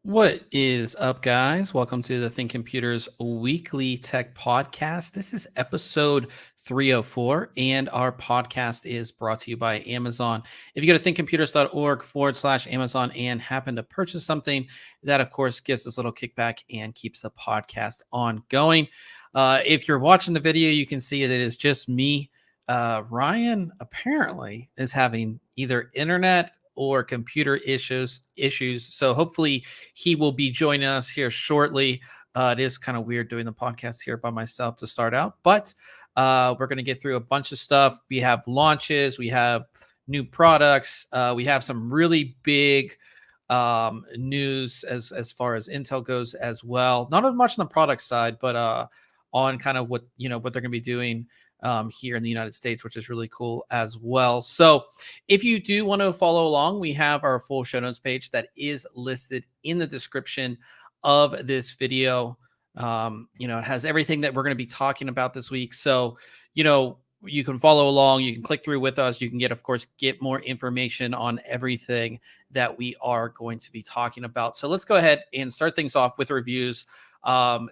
What is up, guys? Welcome to the Think Computers Weekly Tech Podcast. This is episode 304, and our podcast is brought to you by Amazon. If you go to thinkcomputers.org/Amazon and happen to purchase something, that of course gives us a little kickback and keeps the podcast ongoing. If you're watching the video, you can see that it is just me. Ryan apparently is having either internet or computer issues. So hopefully he will be joining us here shortly. It is kind of weird doing the podcast here by myself to start out, but we're going to get through a bunch of stuff. We have launches, we have new products, we have some really big news as far as Intel goes as well. Not as much on the product side, but on kind of what what they're going to be doing here in the United States, which is really cool as well. So if you do want to follow along, we have our full show notes page that is listed in the description of this video. It has everything that we're going to be talking about this week. So, you can follow along, you can click through with us. You can get more information on everything that we are going to be talking about. So let's go ahead and start things off with reviews.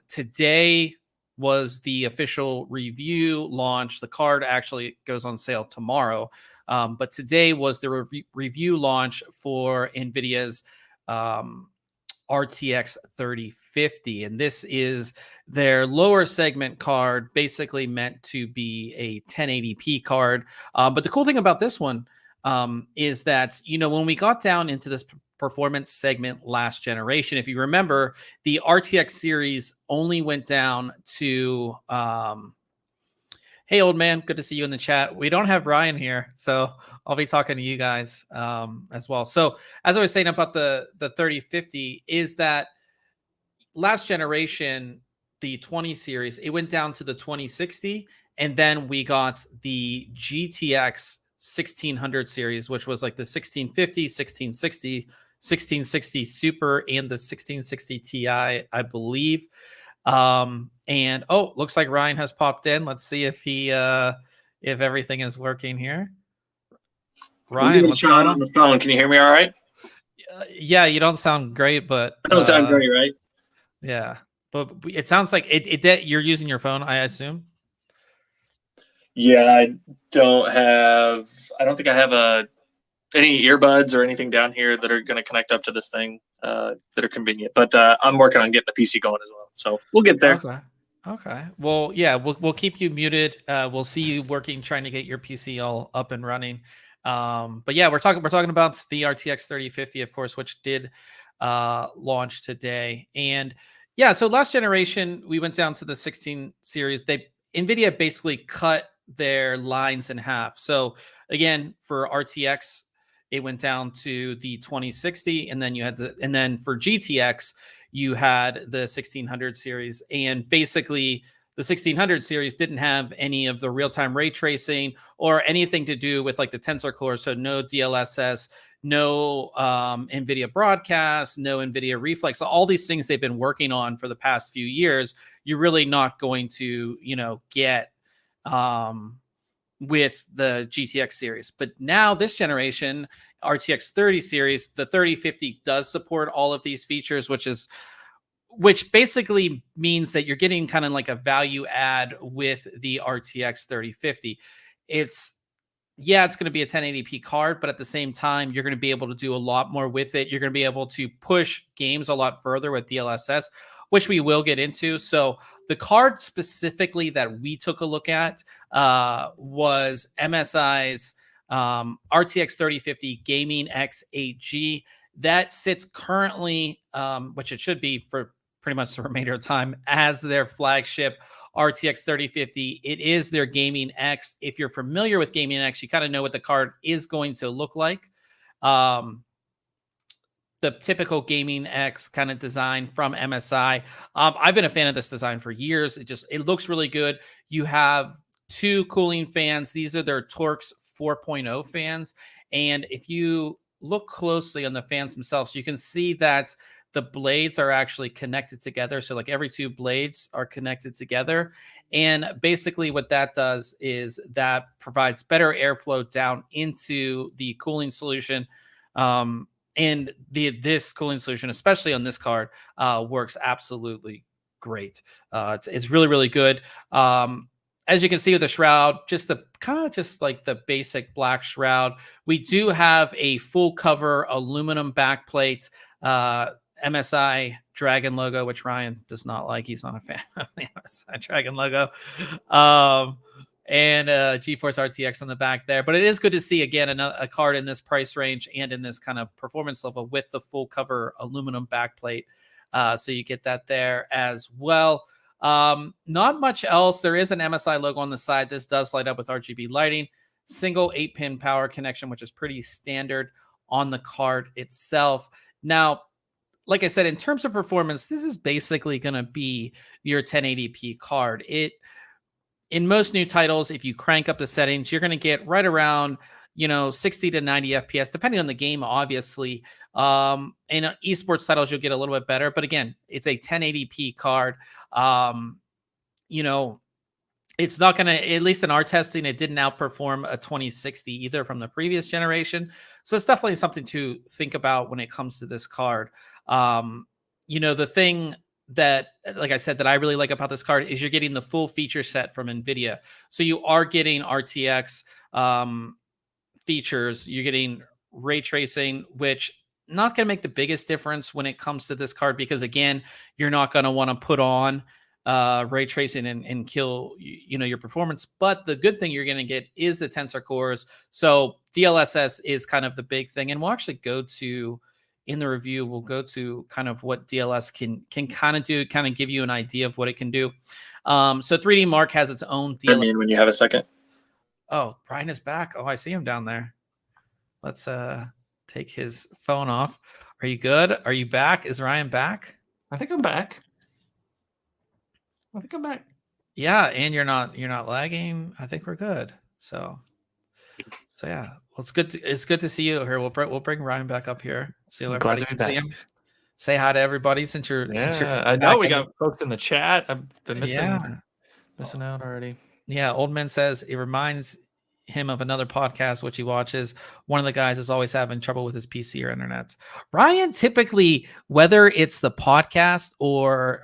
Today was the official review launch. The card actually goes on sale tomorrow. But today was the review launch for NVIDIA's RTX 3050. And this is their lower segment card, basically meant to be a 1080p card. But the cool thing about this one is that, when we got down into this performance segment last generation, if you remember, the RTX series only went down to hey, old man, good to see you in the chat. We don't have Ryan here, so I'll be talking to you guys as well. So as I was saying about the 3050 is that last generation, the 20 series, it went down to the 2060, and then we got the GTX 1600 series, which was like the 1650, 1660, 1660 Super, and the 1660 Ti, I believe. And looks like Ryan has popped in. Let's see if if everything is working here. Ryan, what's going on the phone? Can you hear me all right? Yeah, you don't sound great, but I don't sound great, right? Yeah, but it sounds like that you're using your phone, I assume. Yeah, I don't think I have any earbuds or anything down here that are going to connect up to this thing that are convenient. But I'm working on getting the PC going as well, so we'll get there. Okay. Well, yeah, we'll keep you muted. We'll see you working, trying to get your PC all up and running. But yeah, we're talking about the RTX 3050, of course, which did launch today. And yeah, so last generation we went down to the 16 series. NVIDIA basically cut their lines in half. So again, for RTX, it went down to the 2060, and then for GTX, you had the 1600 series, and basically the 1600 series didn't have any of the real-time ray tracing or anything to do with like the Tensor Core. So no DLSS, no NVIDIA broadcast, no NVIDIA Reflex. All these things they've been working on for the past few years, you're really not going to, get with the GTX series. But now this generation, RTX 30 series, the 3050 does support all of these features, which basically means that you're getting kind of like a value add with the RTX 3050. It's going to be a 1080p card, but at the same time, you're going to be able to do a lot more with it. You're going to be able to push games a lot further with DLSS. which we will get into. So the card specifically that we took a look at was MSI's RTX 3050 Gaming X 8G. That sits currently, which it should be for pretty much the remainder of time, as their flagship RTX 3050. It is their Gaming X. If you're familiar with Gaming X, you kind of know what the card is going to look like. The typical Gaming X kind of design from MSI. I've been a fan of this design for years. It looks really good. You have two cooling fans. These are their Torx 4.0 fans. And if you look closely on the fans themselves, you can see that the blades are actually connected together. So like every two blades are connected together. And basically what that does is that provides better airflow down into the cooling solution. And this cooling solution, especially on this card, works absolutely great. It's really, really good. As you can see with the shroud, just like the basic black shroud. We do have a full cover aluminum backplate, MSI Dragon logo, which Ryan does not like. He's not a fan of the MSI Dragon logo. And GeForce RTX on the back there. But it is good to see, again, a card in this price range and in this kind of performance level with the full cover aluminum backplate. So you get that there as well. Not much else. There is an MSI logo on the side. This does light up with RGB lighting. Single 8-pin power connection, which is pretty standard on the card itself. Now, like I said, in terms of performance, this is basically going to be your 1080p card. In most new titles, if you crank up the settings, you're going to get right around, 60 to 90 FPS, depending on the game, obviously. In esports titles, you'll get a little bit better. But again, it's a 1080p card. It's not going to, at least in our testing, it didn't outperform a 2060 either from the previous generation. So it's definitely something to think about when it comes to this card. The thing that, like I said, that I really like about this card is you're getting the full feature set from NVIDIA. So you are getting RTX features. You're getting ray tracing, which not going to make the biggest difference when it comes to this card, because again, you're not going to want to put on ray tracing and kill your performance. But the good thing you're going to get is the tensor cores. So DLSS is kind of the big thing, and we'll actually go to, in the review, we'll go to kind of what DLS can kind of do, kind of give you an idea of what it can do. So 3D Mark has its own DLSS. I mean, when you have a second. Oh, Brian is back. Oh, I see him down there. Let's take his phone off. Are you good? Are you back? Is Ryan back? I think I'm back. Yeah, and you're not lagging. I think we're good. So yeah. Well, it's good to see you here. We'll bring Ryan back up here so everybody can see him. Say hi to everybody since you're. I know we got folks in the chat. I've been missing out already. Yeah, Old Man says it reminds him of another podcast which he watches. One of the guys is always having trouble with his PC or internet. Ryan, typically, whether it's the podcast or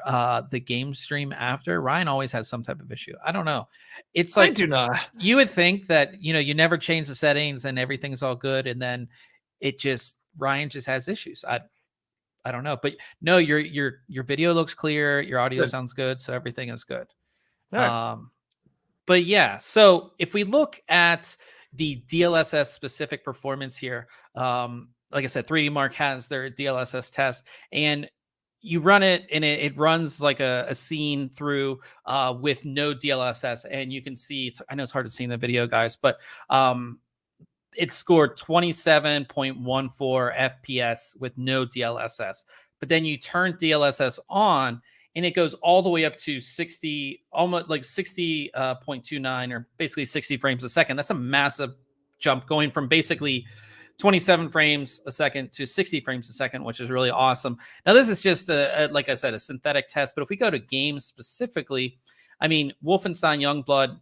the game stream after, Ryan always has some type of issue. I don't know. It's like, I do not. You would think that you never change the settings and everything's all good, and then Ryan just has issues. I don't know, but no, your video looks clear, your audio sounds good, so everything is good. Right. But yeah, so if we look at the DLSS specific performance here, like I said, 3D Mark has their DLSS test, and you run it, and it runs like a scene through with no DLSS, and you can see, I know it's hard to see in the video, guys, but it scored 27.14 FPS with no DLSS. But then you turn DLSS on, and it goes all the way up to 60, almost like 60.29, or basically 60 frames a second. That's a massive jump, going from basically 27 frames a second to 60 frames a second, which is really awesome. Now, this is just, like I said, a synthetic test. But if we go to games specifically, I mean, Wolfenstein Youngblood,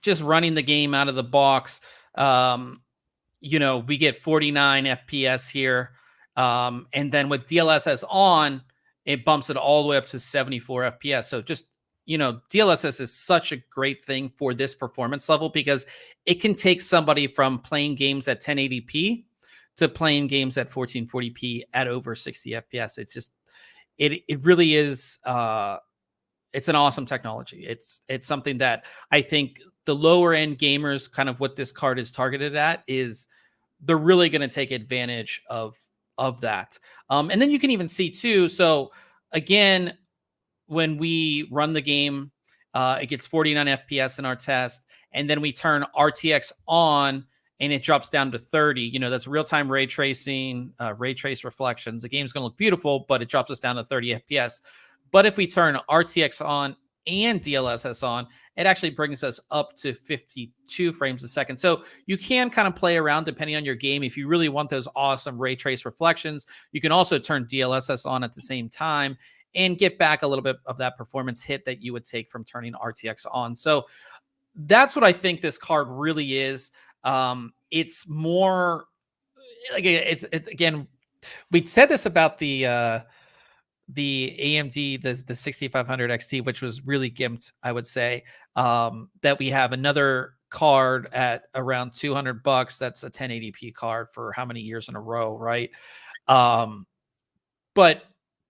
just running the game out of the box, we get 49 FPS here. And then with DLSS on, it bumps it all the way up to 74 FPS. So just, DLSS is such a great thing for this performance level, because it can take somebody from playing games at 1080p to playing games at 1440p at over 60 FPS. It's just it really is it's an awesome technology. It's something that I think the lower end gamers, kind of what this card is targeted at, is they're really going to take advantage of that. And then you can even see too. So again, when we run the game, it gets 49 FPS in our test, and then we turn RTX on and it drops down to 30. You know, that's real-time ray tracing, ray trace reflections. The game's going to look beautiful, but it drops us down to 30 FPS. But if we turn RTX on and DLSS on, it actually brings us up to 52 frames a second. So you can kind of play around depending on your game. If you really want those awesome ray trace reflections, you can also turn DLSS on at the same time and get back a little bit of that performance hit that you would take from turning RTX on. So that's what I think this card really is. It's more like it's again, we said this about the AMD, the 6500 XT, which was really gimped, I would say, that we have another card at around $200. That's a 1080p card for how many years in a row, right? But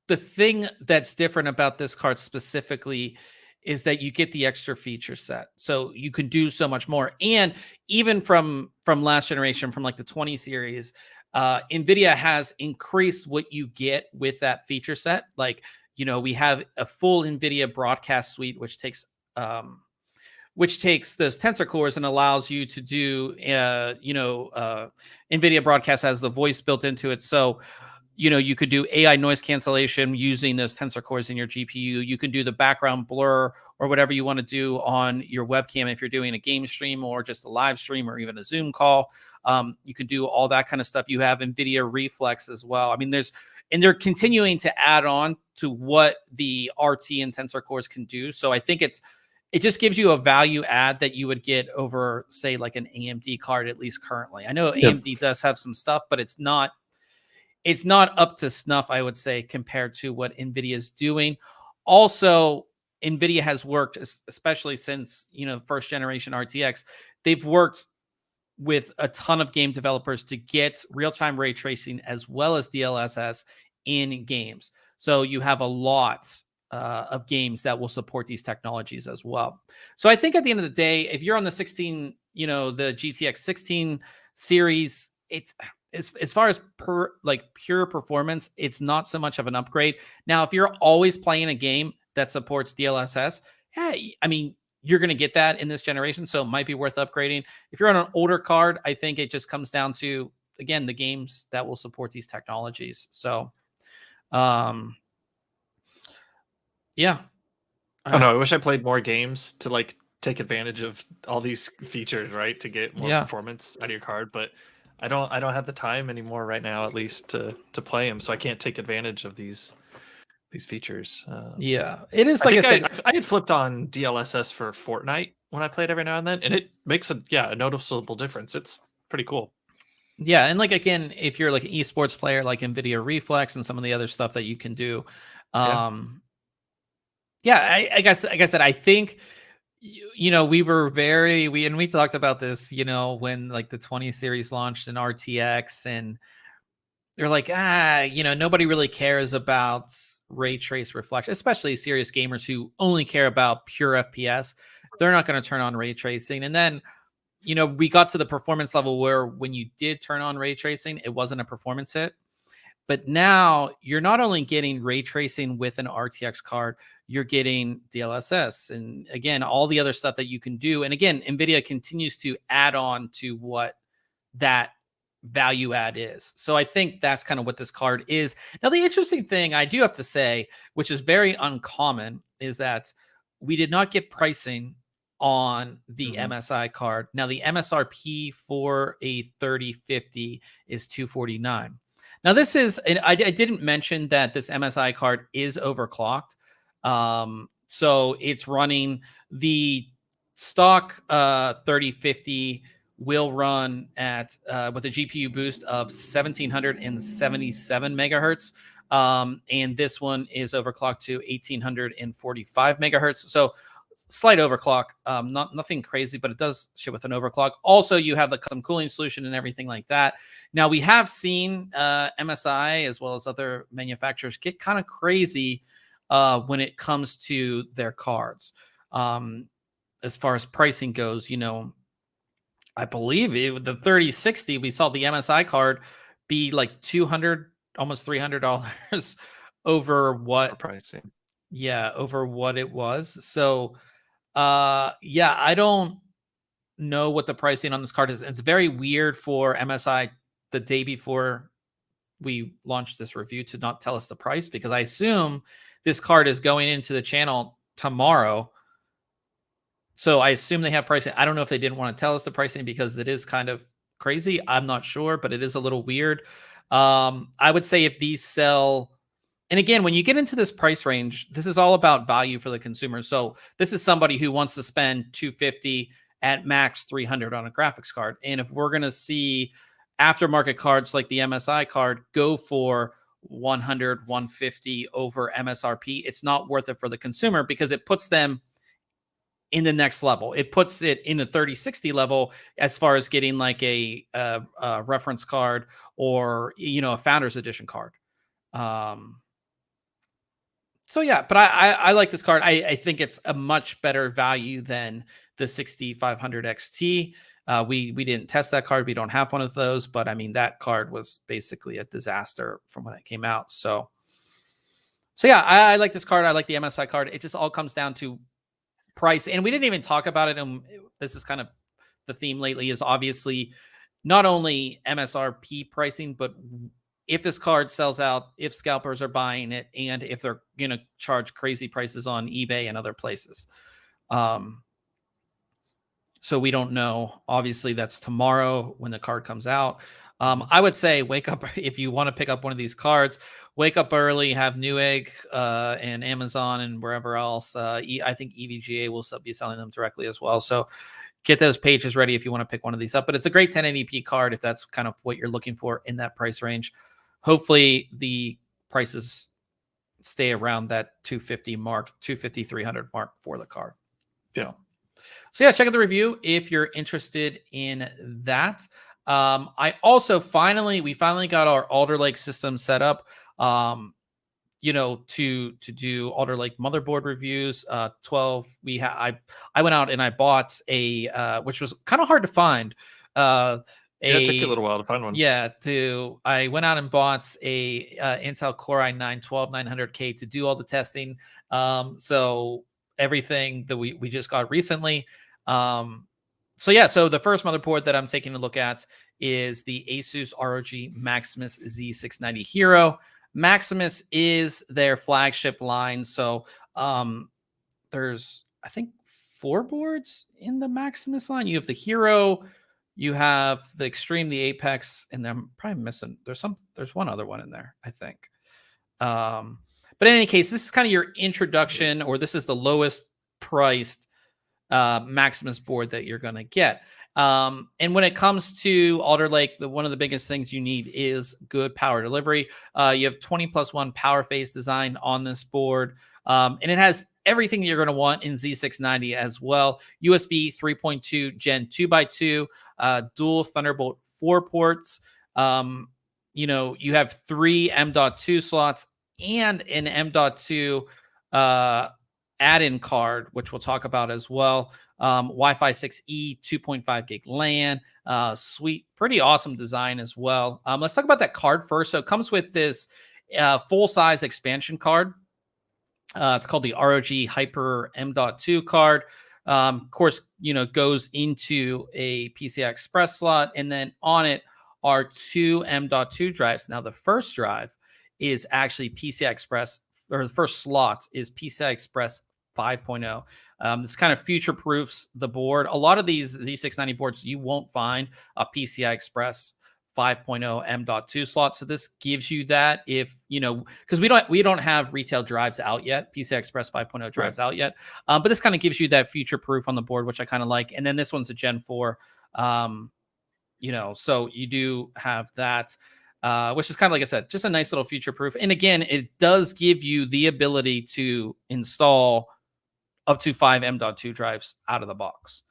the thing that's different about this card specifically is that you get the extra feature set. So you can do so much more. And even from last generation, from like the 20 series, NVIDIA has increased what you get with that feature set. Like, you know, we have a full NVIDIA broadcast suite, which takes those tensor cores and allows you to do, NVIDIA broadcast has the voice built into it. So, you know, you could do AI noise cancellation using those tensor cores in your GPU. You can do the background blur or whatever you want to do on your webcam if you're doing a game stream or just a live stream or even a Zoom call. You can do all that kind of stuff. You have NVIDIA Reflex as well. I mean, they're continuing to add on to what the RT and tensor cores can do. So I think it just gives you a value add that you would get over, say, like an AMD card, at least currently. I know AMD does have some stuff, but it's not up to snuff, I would say, compared to what NVIDIA is doing. Also, NVIDIA has worked, especially since, first generation RTX, they've worked with a ton of game developers to get real-time ray tracing as well as DLSS in games. So you have a lot of games that will support these technologies as well. So I think at the end of the day, if you're on the 16, the GTX 16 series, it's as far as pure performance, it's not so much of an upgrade. Now, if you're always playing a game that supports DLSS, you're going to get that in this generation, so it might be worth upgrading. If you're on an older card, I think it just comes down to, again, the games that will support these technologies. So, yeah. I wish I played more games to take advantage of all these features, right? To get more performance out of your card, but I don't have the time anymore right now, at least to play them, so I can't take advantage of these features. It is. Like I said, I had flipped on DLSS for Fortnite when I played every now and then, and it makes a noticeable difference. It's pretty cool. Yeah, and again, if you're like an esports player, like NVIDIA Reflex and some of the other stuff that you can do, I guess, like I said, I think we were we talked about this, when the 20 series launched in RTX, and they're like, nobody really cares about ray trace reflection, especially serious gamers who only care about pure FPS. They're not going to turn on ray tracing. And then, we got to the performance level where when you did turn on ray tracing, it wasn't a performance hit. But now you're not only getting ray tracing with an RTX card, you're getting DLSS and, again, all the other stuff that you can do. And again, NVIDIA continues to add on to what that value add is. So I think that's kind of what this card is. Now, the interesting thing I do have to say, which is very uncommon, is that we did not get pricing on the MSI card. Now, the MSRP for a 3050 is $249. Now, this is, and I didn't mention that this MSI card is overclocked. So it's running the stock 3050 will run at with a GPU boost of 1777 megahertz. And this one is overclocked to 1845 megahertz. So slight overclock, nothing crazy, but it does ship with an overclock. Also, you have the custom cooling solution and everything like that. Now, we have seen MSI as well as other manufacturers get kind of crazy when it comes to their cards. As far as pricing goes, I believe the 3060, we saw the MSI card be like $200, almost $300 over what pricing. Yeah, over what it was. So, yeah, I don't know what the pricing on this card is. It's very weird for MSI the day before we launched this review to not tell us the price, because I assume this card is going into the channel tomorrow. So I assume they have pricing. I don't know if they didn't want to tell us the pricing because it is kind of crazy. I'm not sure, but it is a little weird. I would say if these sell, and again, when you get into this price range, this is all about value for the consumer. So this is somebody who wants to spend $250 at max $300 on a graphics card. And if we're going to see aftermarket cards like the MSI card go for $100, $150 over MSRP, it's not worth it for the consumer because it puts them in the next level. It puts it in a 3060 level as far as getting like a reference card or, a Founders Edition card. So yeah, but I like this card. I think it's a much better value than the 6500 XT. We didn't test that card. We don't have one of those, but I mean, that card was basically a disaster from when it came out. So yeah, I like this card. I like the MSI card. It just all comes down to price. And we didn't even talk about it. And this is kind of the theme lately, is obviously not only MSRP pricing, but if this card sells out, if scalpers are buying it, and if they're going to charge crazy prices on eBay and other places. So we don't know. Obviously, that's tomorrow when the card comes out. I would say wake up if you want to pick up one of these cards. Wake up early, have Newegg and Amazon and wherever else. I think EVGA will be selling them directly as well. So get those pages ready if you want to pick one of these up. But it's a great 1080p card if that's kind of what you're looking for in that price range. Hopefully the prices stay around that 250 mark, 250, 300 mark for the card. Yeah. So yeah, check out the review if you're interested in that. I also we finally got our Alder Lake system set up, to do Alder Lake motherboard reviews. 12. I went out and I bought a, which was kind of hard to find. It took you a little while to find one. Yeah, I went out and bought a Intel Core i9 12900K to do all the testing. So everything that we just got recently. So the first motherboard that I'm taking a look at is the Asus ROG Maximus Z690 Hero. Maximus is their flagship line. So there's, I think, 4 boards in the Maximus line. You have the Hero, you have the Extreme, the Apex, and I'm probably missing. There's one other one in there, I think. But in any case, this is kind of your introduction, or this is the lowest priced Maximus board that you're going to get. And when it comes to Alder Lake, one of the biggest things you need is good power delivery. You have 20+1 power phase design on this board. And it has everything you're going to want in Z690 as well. USB 3.2 Gen 2x2, dual Thunderbolt 4 ports. You have 3 M.2 slots and an M.2 add-in card, which we'll talk about as well. Wi-Fi 6E, 2.5 gig LAN, sweet, pretty awesome design as well. Let's talk about that card first. So it comes with this full-size expansion card. It's called the ROG Hyper M.2 card. Of course, goes into a PCI Express slot, and then on it are 2 M.2 drives. Now, the first drive is actually PCI Express, or the first slot is PCI Express 5.0. This kind of future-proofs the board. A lot of these Z690 boards, you won't find a PCI Express 5.0 M.2 slot. So this gives you that if, because we don't have retail drives out yet, PCI Express 5.0 drives out yet. But this kind of gives you that future-proof on the board, which I kind of like. And then this one's a Gen 4, so you do have that. Which is kind of, like I said, just a nice little future proof. And again, it does give you the ability to install up to 5 M.2 drives out of the box,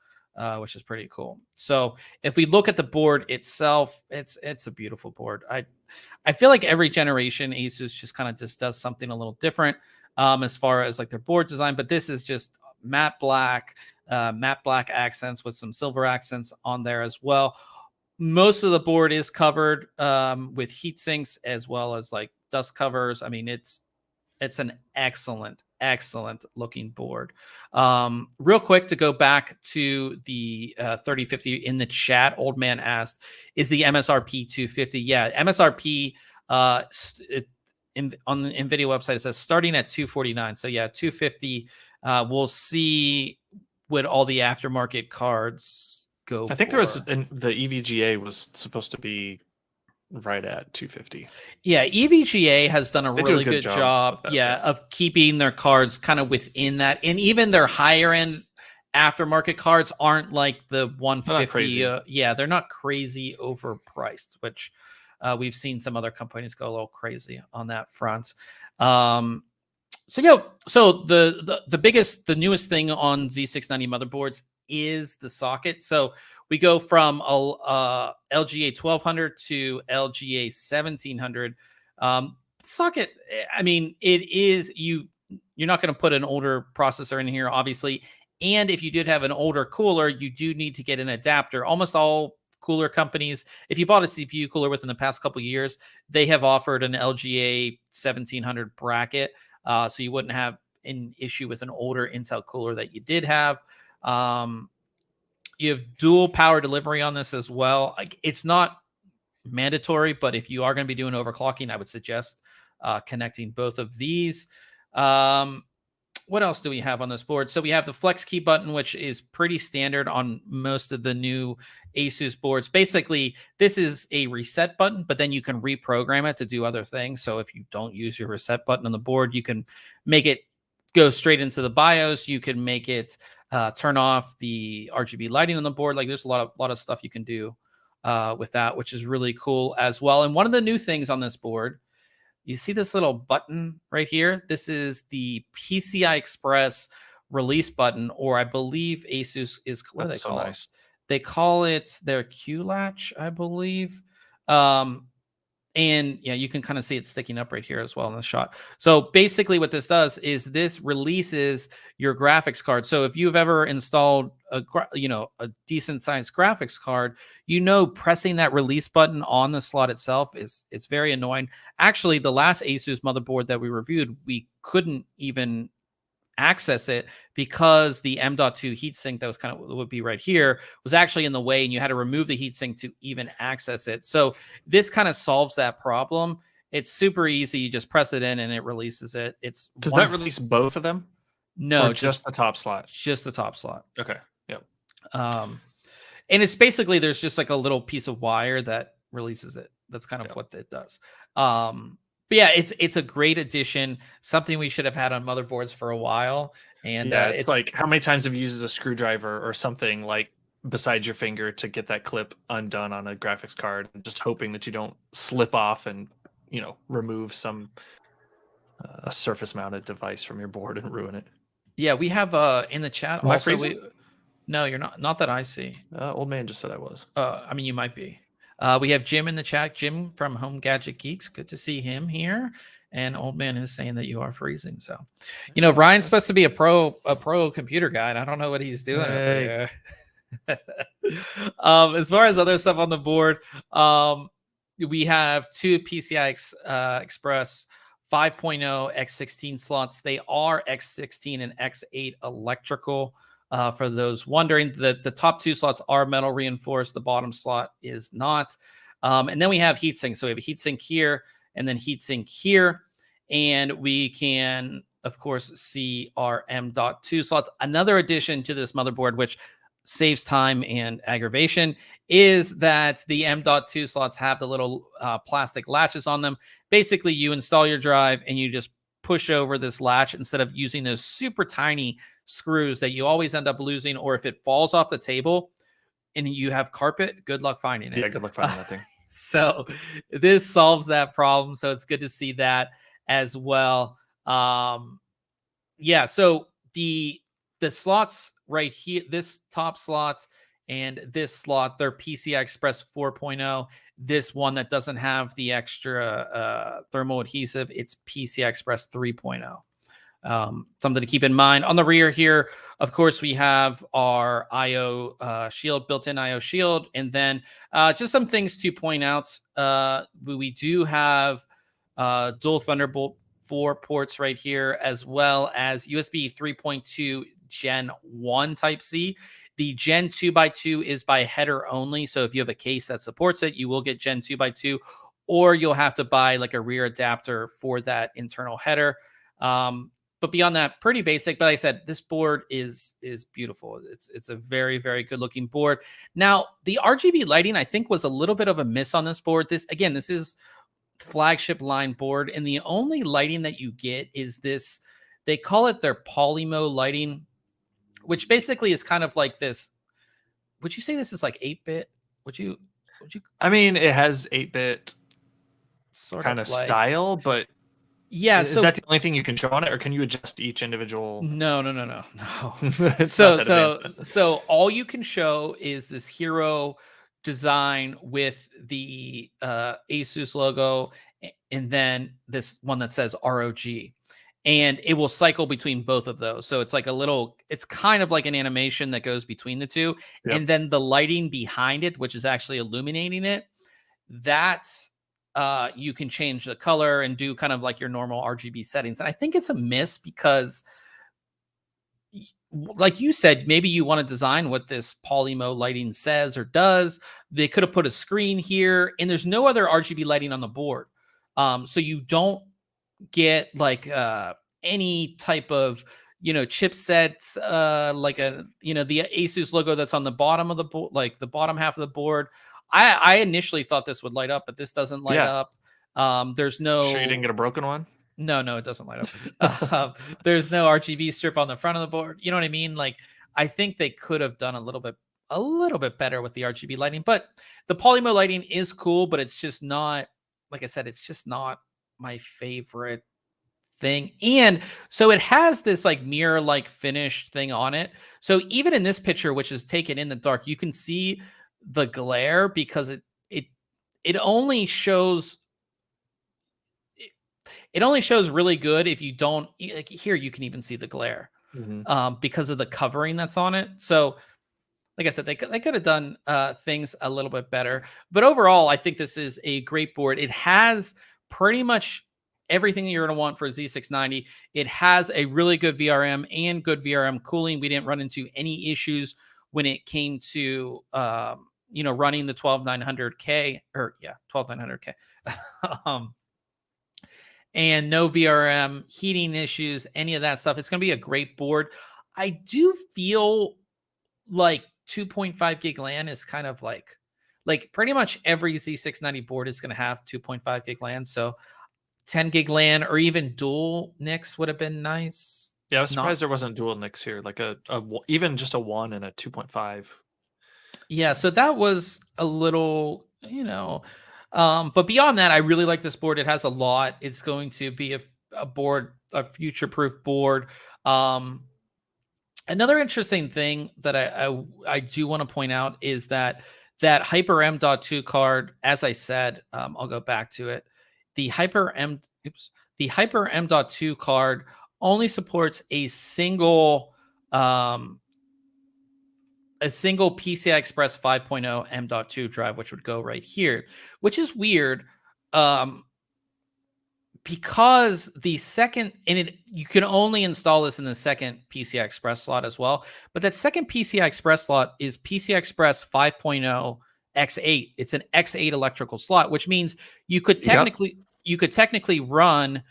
which is pretty cool. So if we look at the board itself, it's a beautiful board. I feel like every generation Asus just kind of just does something a little different as far as like their board design, but this is just matte black accents with some silver accents on there as well. Most of the board is covered with heat sinks as well as like dust covers. I mean, it's an excellent looking board. Real quick to go back to the 3050 in the chat, Old Man asked, is the MSRP 250? Yeah, MSRP on the NVIDIA website, it says starting at 249. So yeah, 250. We'll see what all the aftermarket cards go. I think there was the EVGA was supposed to be right at 250. Yeah, EVGA has done a really good job of keeping their cards kind of within that, and even their higher end aftermarket cards aren't like the 150. They're not crazy overpriced, which we've seen some other companies go a little crazy on that front. So the newest thing on Z690 motherboards is the socket. So we go from LGA 1200 to LGA 1700. Socket, I mean, it is you're not going to put an older processor in here, obviously. And if you did have an older cooler, you do need to get an adapter. Almost all cooler companies, if you bought a CPU cooler within the past couple of years, they have offered an LGA 1700 bracket. So you wouldn't have an issue with an older Intel cooler that you did have. You have dual power delivery on this as well. Like, it's not mandatory, but if you are going to be doing overclocking, I would suggest connecting both of these. What else do we have on this board? So we have the flex key button, which is pretty standard on most of the new Asus boards. Basically, this is a reset button, but then you can reprogram it to do other things. So if you don't use your reset button on the board, you can make it go straight into the BIOS. You can make it turn off the RGB lighting on the board. Like, there's a lot of stuff you can do with that, which is really cool as well. And one of the new things on this board, you see this little button right here? This is the PCI Express release button, or I believe Asus is, what do they call it? They call it their Q latch, I believe. And yeah, you can kind of see it sticking up right here as well in the shot. So basically what this does is this releases your graphics card. So if you've ever installed a decent sized graphics card, pressing that release button on the slot itself it's very annoying. Actually, the last Asus motherboard that we reviewed, we couldn't even access it because the M.2 heatsink that was would be right here was actually in the way, and you had to remove the heatsink to even access it. So this kind of solves that problem. It's super easy. You just press it in and it releases it. Does that release both of them? No, just the top slot. Just the top slot. Okay. Yep. And it's basically, there's just like a little piece of wire that releases it. That's kind of what it does. But yeah, it's a great addition, something we should have had on motherboards for a while. And it's like, how many times have you used a screwdriver or something like beside your finger to get that clip undone on a graphics card, and just hoping that you don't slip off and, remove some a surface mounted device from your board and ruin it. Yeah, we have in the chat. Am I freezing? No, you're not. Not that I see. Old Man just said I was. I mean, you might be. We have Jim in the chat. Jim from Home Gadget Geeks. Good to see him here. And Old Man is saying that you are freezing. So, Ryan's supposed to be a pro computer guy, and I don't know what he's doing. Hey. As far as other stuff on the board, we have two PCI Express 5.0 X16 slots. They are X16 and X8 electrical. For those wondering, the top two slots are metal reinforced. The bottom slot is not. And then we have heatsink. So we have a heatsink here and then heatsink here. And we can, of course, see our M.2 slots. Another addition to this motherboard, which saves time and aggravation, is that the M.2 slots have the little plastic latches on them. Basically, you install your drive and you just push over this latch instead of using those super tiny screws that you always end up losing, or if it falls off the table and you have carpet, good luck finding it. Yeah, good luck finding that thing. So this solves that problem. So it's good to see that as well. So the the slots right here, this top slot and this slot, they're PCI Express 4.0. This one that doesn't have the extra thermal adhesive, it's PCI Express 3.0. Something to keep in mind. On the rear here, of course, we have our IO shield, built-in IO shield, and then just some things to point out. We do have dual Thunderbolt 4 ports right here, as well as USB 3.2 Gen 1 Type-C. The Gen 2x2 is by header only, so if you have a case that supports it, you will get Gen 2x2, or you'll have to buy like a rear adapter for that internal header. But beyond that, pretty basic. But like I said, this board is beautiful. It's a very, very good looking board. Now, the RGB lighting, I think, was a little bit of a miss on this board. This is flagship line board, and the only lighting that you get is this. They call it their Polymo lighting, which basically is kind of like this. Would you say this is like 8-bit? Would you? I mean, it has 8-bit sort kind of like, style, but yeah. Is that the only thing you can show on it, or can you adjust each individual? No. It's so all you can show is this hero design with the Asus logo, and then this one that says ROG, and it will cycle between both of those. So it's like it's kind of like an animation that goes between the two. Yep. And then the lighting behind it, which is actually illuminating it, that's you can change the color and do kind of like your normal RGB settings. And I think it's a miss because, like you said, maybe you want to design what this Polymo lighting says or does. They could have put a screen here, and there's no other RGB lighting on the board. So you don't get like any type of, chipsets, like the Asus logo that's on the bottom of the board, like the bottom half of the board. I initially thought this would light up, but this doesn't light up. There's no. Sure you didn't get a broken one? No, it doesn't light up. There's no RGB strip on the front of the board. You know what I mean? Like, I think they could have done a little bit better with the RGB lighting. But the Polymo lighting is cool, but it's just not, like I said, it's just not my favorite thing. And so it has this like mirror like finish thing on it. So even in this picture, which is taken in the dark, you can see the glare because it only shows really good if you don't, like, here you can even see the glare because of the covering that's on it. So like I said, they could have done things a little bit better, but overall I think this is a great board. It has pretty much everything you're going to want for a Z690. It has a really good VRM and good VRM cooling. We didn't run into any issues when it came to running the 12900K or 12900K. And no VRM heating issues, any of that stuff. It's going to be a great board. I do feel like 2.5 gig LAN is kind of like pretty much every Z690 board is going to have 2.5 gig LAN. So 10 gig LAN or even dual NICs would have been nice. Yeah, I was surprised there wasn't dual NICs here, like even just a 1 and a 2.5. Yeah, so that was a little, but beyond that, I really like this board. It has a lot. It's going to be a future-proof board. Another interesting thing that I do want to point out is that Hyper M.2 card, as I said, I'll go back to it. The Hyper M.2 card only supports a single PCI Express 5.0 M.2 drive, which would go right here, which is weird because the second, and you can only install this in the second PCI Express slot as well, but that second PCI Express slot is PCI Express 5.0 X8. It's an X8 electrical slot, which means you could technically run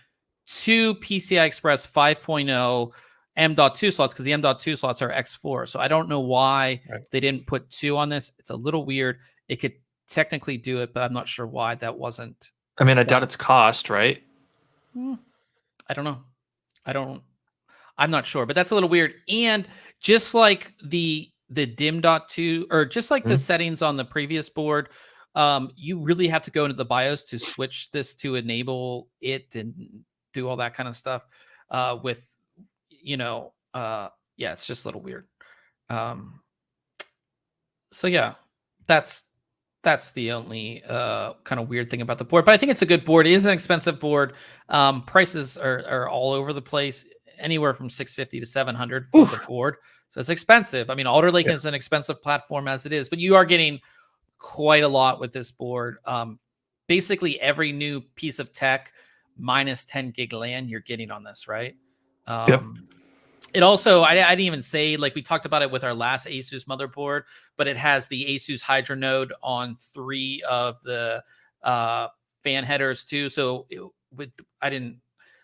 two PCI Express 5.0 M.2 slots because the M.2 slots are X4. So I don't know why they didn't put 2 on this. It's a little weird. It could technically do it, but I'm not sure why that wasn't. I mean, I doubt it's cost, right? I don't know. I'm not sure, but that's a little weird. And just like the DIMM.2 or just like the settings on the previous board, you really have to go into the BIOS to switch this to enable it and do all that kind of stuff with yeah, it's just a little weird. So yeah, that's the only kind of weird thing about the board. But I think it's a good board. It is an expensive board. Prices are all over the place, anywhere from 650 to 700 for the board. So it's expensive. I mean, Alder Lake is an expensive platform as it is, but you are getting quite a lot with this board. Basically every new piece of tech minus 10 gig LAN you're getting on this, right? It also, I didn't even say, like we talked about it with our last Asus motherboard, but it has the Asus Hydra node on 3 of the fan headers too. So I didn't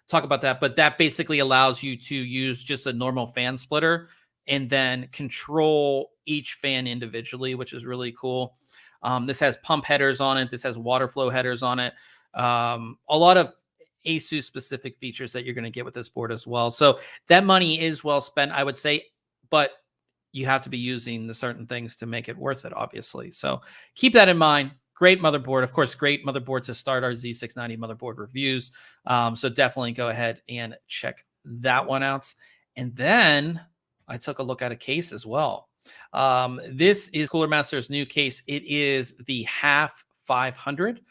talk about that, but that basically allows you to use just a normal fan splitter and then control each fan individually, which is really cool. This has pump headers on it. This has water flow headers on it. A lot of Asus specific features that you're going to get with this board as well. So that money is well spent, I would say, but you have to be using the certain things to make it worth it, obviously. So keep that in mind. Great motherboard. Of course, great motherboard to start our Z690 motherboard reviews. So definitely go ahead and check that one out. And then I took a look at a case as well. This is Cooler Master's new case. It is the half 500.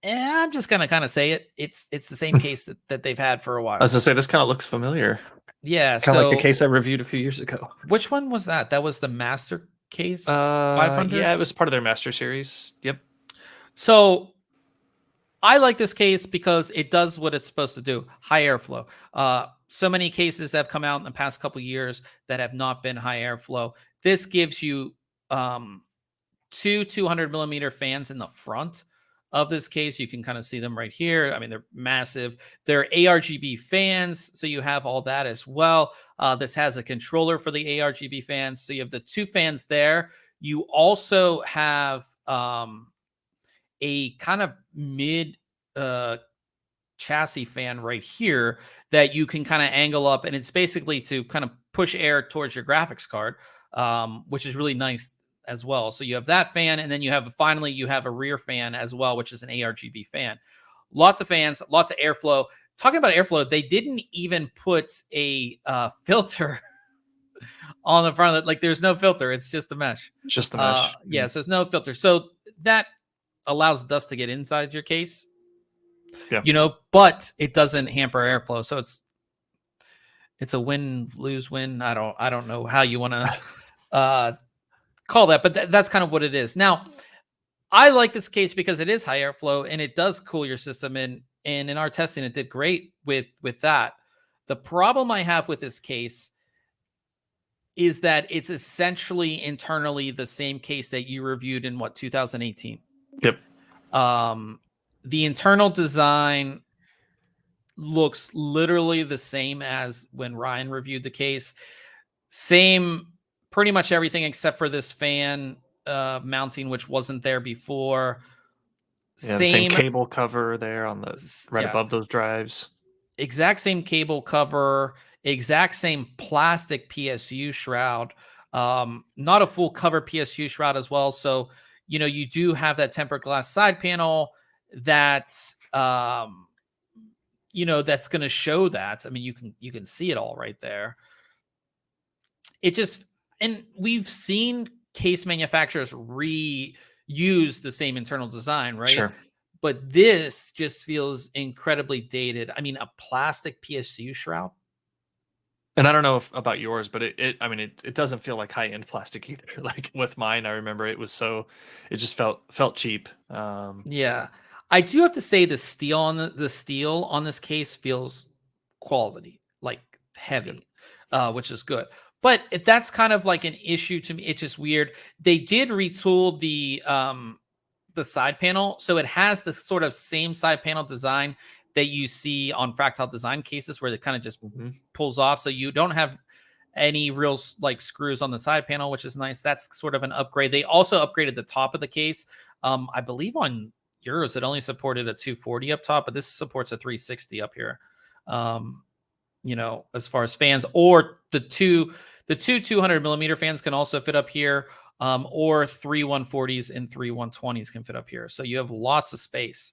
And I'm just gonna kind of say it. It's the same case that they've had for a while. I was gonna say this kind of looks familiar. Yeah, kind of like the case I reviewed a few years ago. Which one was that? That was the Master case 500. Yeah, it was part of their Master series. Yep. So I like this case because it does what it's supposed to do: high airflow. So many cases have come out in the past couple years that have not been high airflow. This gives you 2 200 millimeter fans in the front of this case. You can kind of see them right here. I mean, they're massive. They're ARGB fans, so you have all that as well. This has a controller for the ARGB fans, so you have the 2 fans there. You also have a kind of mid chassis fan right here that you can kind of angle up, and it's basically to kind of push air towards your graphics card, which is really nice as well. So you have that fan, and then you have a rear fan as well, which is an ARGB fan. Lots of fans, lots of airflow. Talking about airflow, they didn't even put a filter on the front of it. Like, there's no filter. It's just the mesh. Just the mesh. Yeah, so there's no filter. So that allows dust to get inside your case. Yeah. But it doesn't hamper airflow. So it's a win-lose-win. I don't know how you want to call that, but that's kind of what it is. Now, I like this case because it is high airflow and it does cool your system, and in our testing it did great with that. The problem I have with this case is that it's essentially internally the same case that you reviewed in 2018. Yep. The internal design looks literally the same as when Ryan reviewed the case. Same, pretty much everything except for this fan mounting, which wasn't there before. Yeah, the same cable cover there on the above those drives. Exact same cable cover, exact same plastic PSU shroud. Not a full cover PSU shroud as well. So, you do have that tempered glass side panel that's that's going to show that. I mean, you can see it all right there. And we've seen case manufacturers reuse the same internal design, right? Sure. But this just feels incredibly dated. I mean, a plastic PSU shroud. And I don't know about yours, but it doesn't feel like high-end plastic either. Like with mine, I remember it just felt cheap. Yeah. I do have to say the steel on this case feels quality, like heavy, which is good. But that's kind of like an issue to me. It's just weird. They did retool the side panel, so it has the sort of same side panel design that you see on Fractal Design cases, where it kind of just pulls off. So you don't have any real like screws on the side panel, which is nice. That's sort of an upgrade. They also upgraded the top of the case. I believe on yours it only supported a 240 up top, but this supports a 360 up here. As far as fans, or the two 200 millimeter fans can also fit up here, or 3 140s and 3 120s can fit up here. So you have lots of space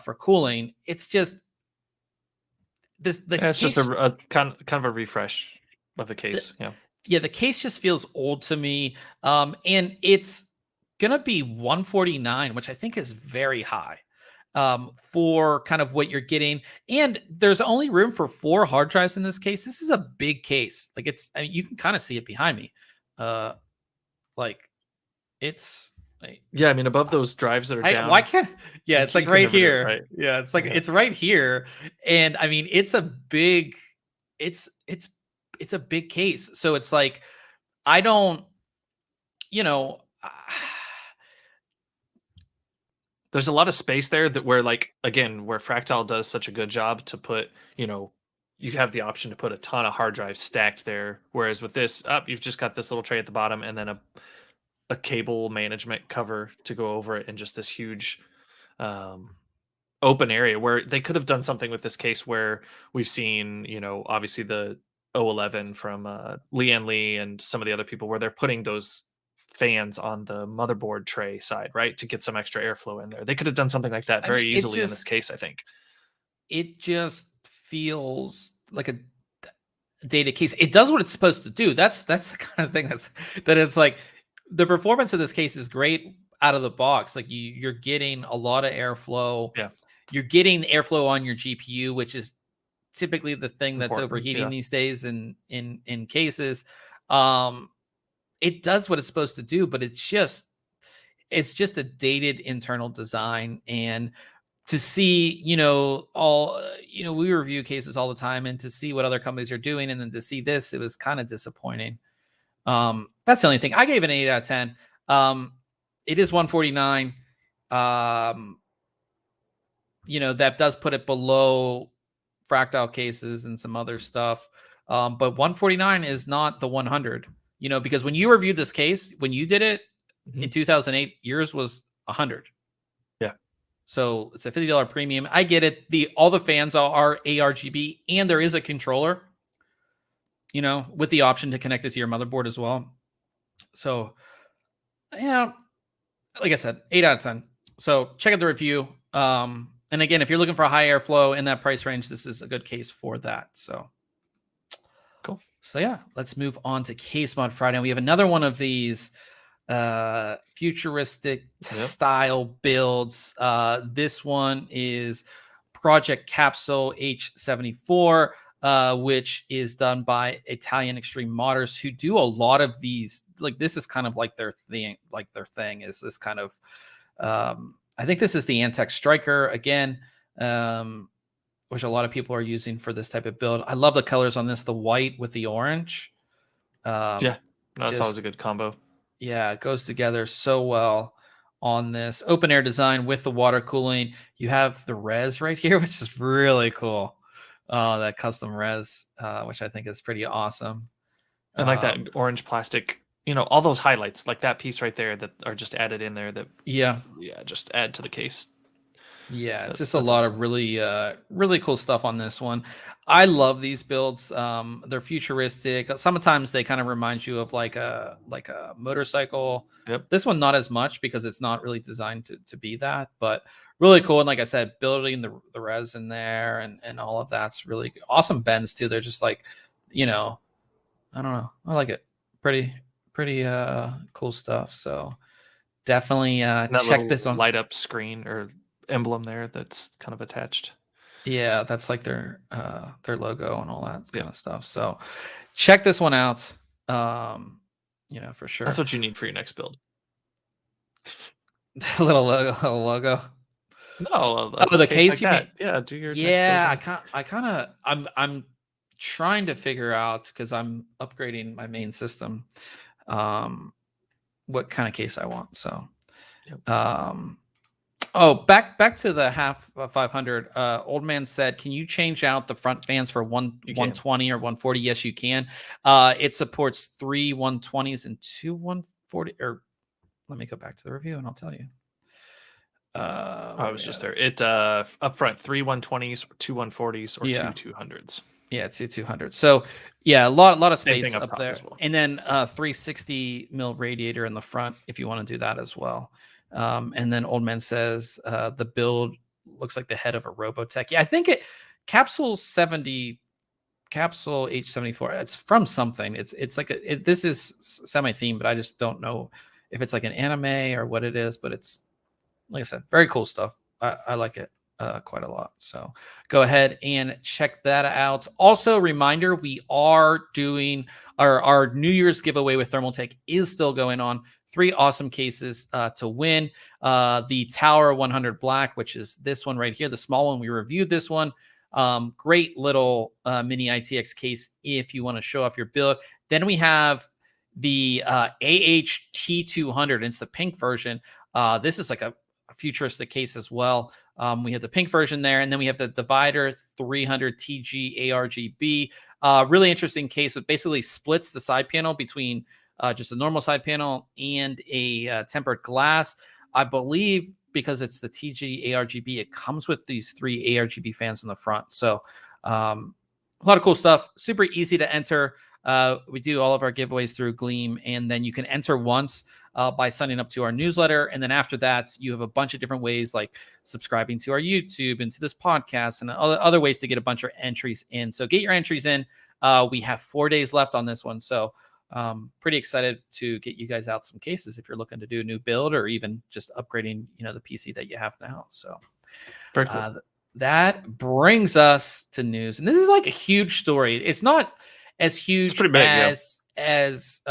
for cooling. It's just, Yeah, it's just case, a kind of a refresh of the case. yeah, the case just feels old to me. And it's gonna be 149, which I think is very high for kind of what you're getting. And there's only room for 4 hard drives in this case. This is a big case. Like I mean, you can kind of see it behind me. Like it's like, Yeah, I mean, above those drives that are down. why can't? Yeah, you it's like can right never do it here. right. Yeah, it's like Yeah. it's right here, and I mean, it's a big, it's a big case. So it's like I don't, you know, There's a lot of space there that where like again where Fractal does such a good job to put, you have the option to put a ton of hard drives stacked there. Whereas with this up, you've just got this little tray at the bottom and then a cable management cover to go over it, and just this huge open area where they could have done something with this case where we've seen, obviously the O11 from Lian Li and some of the other people where they're putting those fans on the motherboard tray side, right, to get some extra airflow in there. They could have done something like that I mean, very easily in this case, I think. It just feels like a data case. It does what it's supposed to do. That's the kind of thing that it's like the performance of this case is great out of the box. Like you're getting a lot of airflow. Yeah. You're getting airflow on your GPU, which is typically the thing that's Important, overheating yeah. these days in cases. It does what it's supposed to do, but it's just a dated internal design. And to see, we review cases all the time, and to see what other companies are doing, and then to see this, it was kind of disappointing. That's the only thing. I gave it an 8 out of 10. It is 149. That does put it below Fractal cases and some other stuff. But 149 is not the 100, because when you reviewed this case, when you did it in 2008, yours was 100. Yeah. So it's a $50 premium. I get it. All the fans are ARGB, and there is a controller, with the option to connect it to your motherboard as well. So, yeah, like I said, 8 out of 10. So check out the review. And again, if you're looking for a high airflow in that price range, this is a good case for that. So cool. So yeah, let's move on to Case Mod Friday. And we have another one of these futuristic style builds. This one is Project Capsule H74, which is done by Italian Extreme Modders, who do a lot of these. Like this is kind of like their thing. Like their thing is this kind of. I think this is the Antec Striker again, which a lot of people are using for this type of build. I love the colors on this, the white with the orange. It's always a good combo. Yeah, it goes together so well on this open air design with the water cooling. You have the res right here, which is really cool. That custom res, which I think is pretty awesome. And like that orange plastic, all those highlights, like that piece right there that are just added in there that just add to the case. Yeah, it's just a lot of really really cool stuff on this one. I love these builds. They're futuristic. Sometimes they kind of remind you of like a motorcycle. Yep. This one not as much because it's not really designed to be that, but really cool. And like I said, building the res in there and all of that's really awesome bends too. They're just like, I don't know. I like it. Pretty cool stuff. So definitely check this on light up screen or emblem there that's kind of attached. Yeah, that's like their logo and all that kind of stuff. So check this one out. For sure. That's what you need for your next build. A little logo. No, the case you mean? Yeah, do your I'm trying to figure out, because I'm upgrading my main system, what kind of case I want. So back to the half 500. Old man said, can you change out the front fans for 120 or 140? Yes, you can. It supports 3 120s and 2 140. Or let me go back to the review and I'll tell you. I was just there. It up front 3 120s, 2 140s, or 2 200s. Yeah, it's 2 200s. So yeah, a lot of space up there. Well. And then 360 mil radiator in the front if you want to do that as well. And then Old Man says the build looks like the head of a Robotech. Yeah, I think Capsule H74. It's from something. It's like this is semi-themed, but I just don't know if it's like an anime or what it is. But it's, like I said, very cool stuff. I like it quite a lot. So go ahead and check that out. Also, reminder, we are doing our New Year's giveaway with Thermaltake is still going on. 3 awesome cases to win. The Tower 100 Black, which is this one right here, the small one. We reviewed this one. Great little mini ITX case if you want to show off your build. Then we have the AHT200. It's the pink version. This is like a futuristic case as well. We have the pink version there, and then we have the Divider 300 TG ARGB. Really interesting case. It basically splits the side panel between just a normal side panel and a tempered glass. I believe because it's the TG ARGB, it comes with these 3 ARGB fans in the front. So a lot of cool stuff. Super easy to enter. We do all of our giveaways through Gleam, and then you can enter once by signing up to our newsletter. And then after that, you have a bunch of different ways, like subscribing to our YouTube and to this podcast and other ways to get a bunch of entries in. So get your entries in. We have 4 days left on this one. So pretty excited to get you guys out some cases if you're looking to do a new build or even just upgrading, the PC that you have now. So very cool. That brings us to news. And this is like a huge story. It's not as huge it's pretty big, as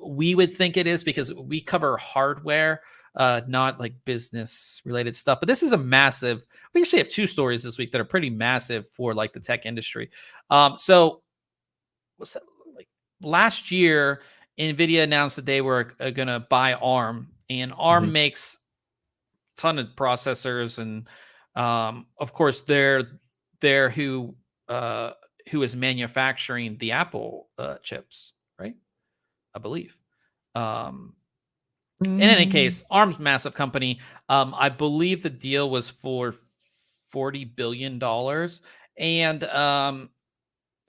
we would think it is, because we cover hardware, not like business related stuff. But this is a massive, we actually have 2 stories this week that are pretty massive for like the tech industry. So like last year, NVIDIA announced that they were going to buy ARM, and ARM makes a ton of processors. And of course, they're who is manufacturing the Apple chips, right? I believe. In any case, ARM's massive company. I believe the deal was for $40 billion. And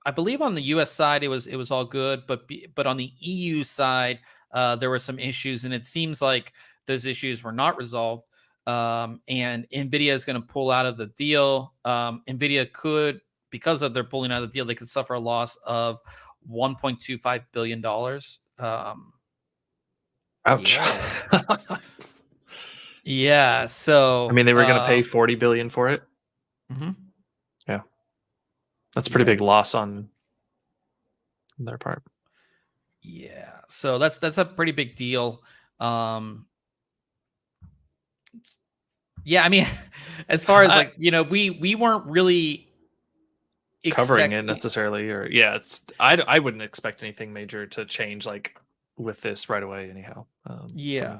I believe on the US side, it was all good. But on the EU side, there were some issues, and it seems like those issues were not resolved. And NVIDIA is going to pull out of the deal. NVIDIA could, because of their pulling out of the deal, they could suffer a loss of $1.25 billion. Ouch. Yeah. So I mean, they were going to pay $40 billion for it. Mm-hmm. Yeah, that's a pretty big loss on their part. Yeah. So that's a pretty big deal. Yeah. I mean, as far as like, we weren't really covering it necessarily, or I wouldn't expect anything major to change like with this right away anyhow. Yeah,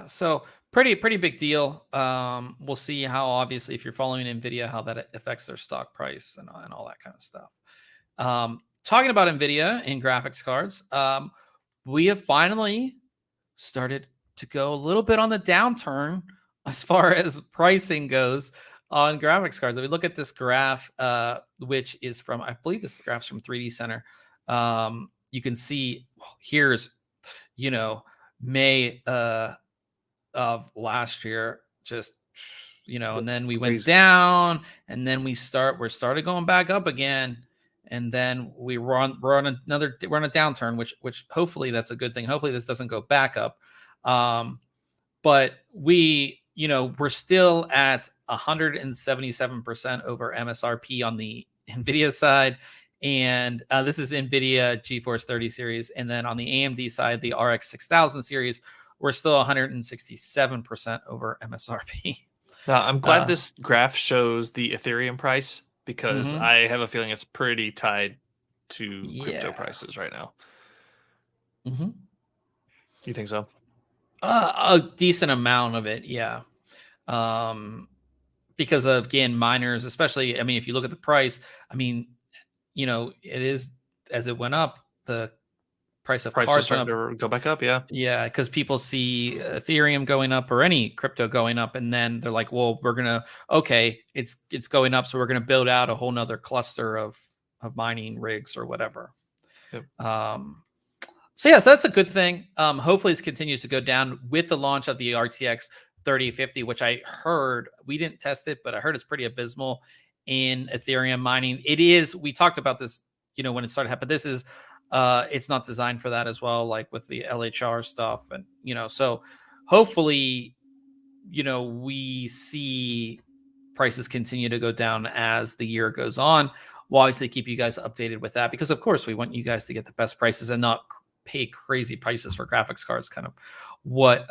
so pretty big deal. We'll see how, obviously, if you're following NVIDIA, how that affects their stock price and all that kind of stuff. Talking about NVIDIA and graphics cards, we have finally started to go a little bit on the downturn as far as pricing goes on graphics cards. If we look at this graph, which is from, I believe this graph's from 3D Center. You can see here's, May of last year, just, and then we went down, and then we started going back up again. And then we're on a downturn, which hopefully that's a good thing. Hopefully this doesn't go back up. But we're still at 177% over MSRP on the NVIDIA side. And this is NVIDIA GeForce 30 series. And then on the AMD side, the RX 6000 series, we're still 167% over MSRP. Now, I'm glad this graph shows the Ethereum price, because I have a feeling it's pretty tied to crypto prices right now. Mm-hmm. You think so? A decent amount of it, yeah. Because of, again, miners, especially, I mean, if you look at the price, I mean, it is, as it went up, the price of cards starting to go back up. Yeah, because people see Ethereum going up or any crypto going up, and then they're like, well, it's going up, so we're gonna build out a whole nother cluster of mining rigs or whatever. Yep. So that's a good thing. Hopefully this continues to go down with the launch of the RTX 3050, which I heard, we didn't test it, but I heard it's pretty abysmal. in Ethereum mining. We talked about this, when it started happening, but this is, it's not designed for that as well, like with the LHR stuff. And, so hopefully, we see prices continue to go down as the year goes on. We'll obviously keep you guys updated with that, because of course we want you guys to get the best prices and not pay crazy prices for graphics cards. Kind of what,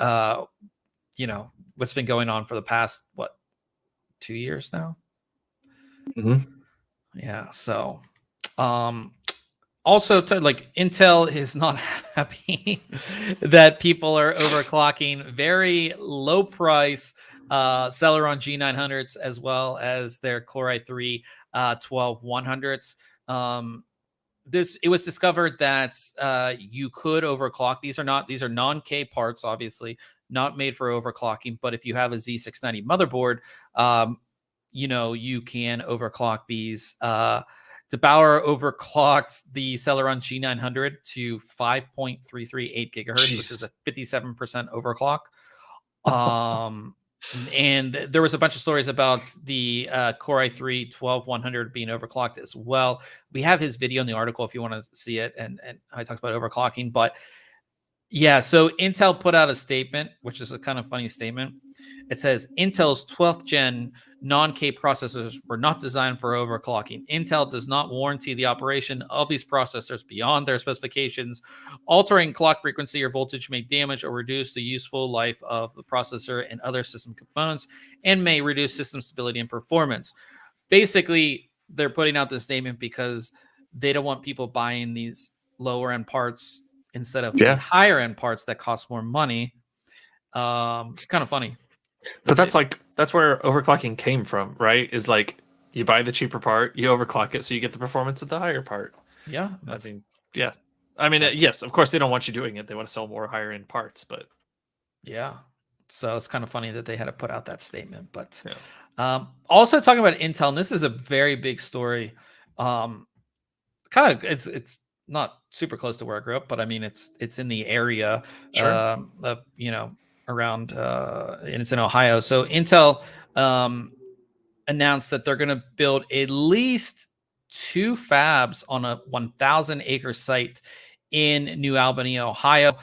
what's been going on for the past, 2 years now. Yeah. So, also Intel is not happy that people are overclocking very low price Celeron G900s, as well as their Core i3 12100s. It was discovered that you could overclock. These are non-K parts, obviously not made for overclocking, but if you have a Z690 motherboard, you can overclock these. DeBauer overclocked the Celeron G900 to 5.338 gigahertz, Jeez. which is a 57% overclock. And there was a bunch of stories about the Core i3 12100 being overclocked as well. We have his video in the article if you want to see it, and I talked about overclocking. But yeah, so Intel put out a statement, which is a kind of funny statement. It says Intel's 12th gen non-K processors were not designed for overclocking. Intel does not warranty the operation of these processors beyond their specifications. Altering clock frequency or voltage may damage or reduce the useful life of the processor and other system components, and may reduce system stability and performance. Basically, they're putting out this statement because they don't want people buying these lower end parts instead of the higher end parts that cost more money. It's kind of funny. But that's where overclocking came from, right? Is like you buy the cheaper part, you overclock it, so you get the performance of the higher part. Yeah, yes, of course they don't want you doing it. They want to sell more higher end parts, but yeah. So it's kind of funny that they had to put out that statement. But also talking about Intel, and this is a very big story. It's not super close to where I grew up, but I mean it's in the area of around and it's in Ohio. So Intel announced that they're going to build at least 2 fabs on a 1,000 acre site in New Albany, Ohio,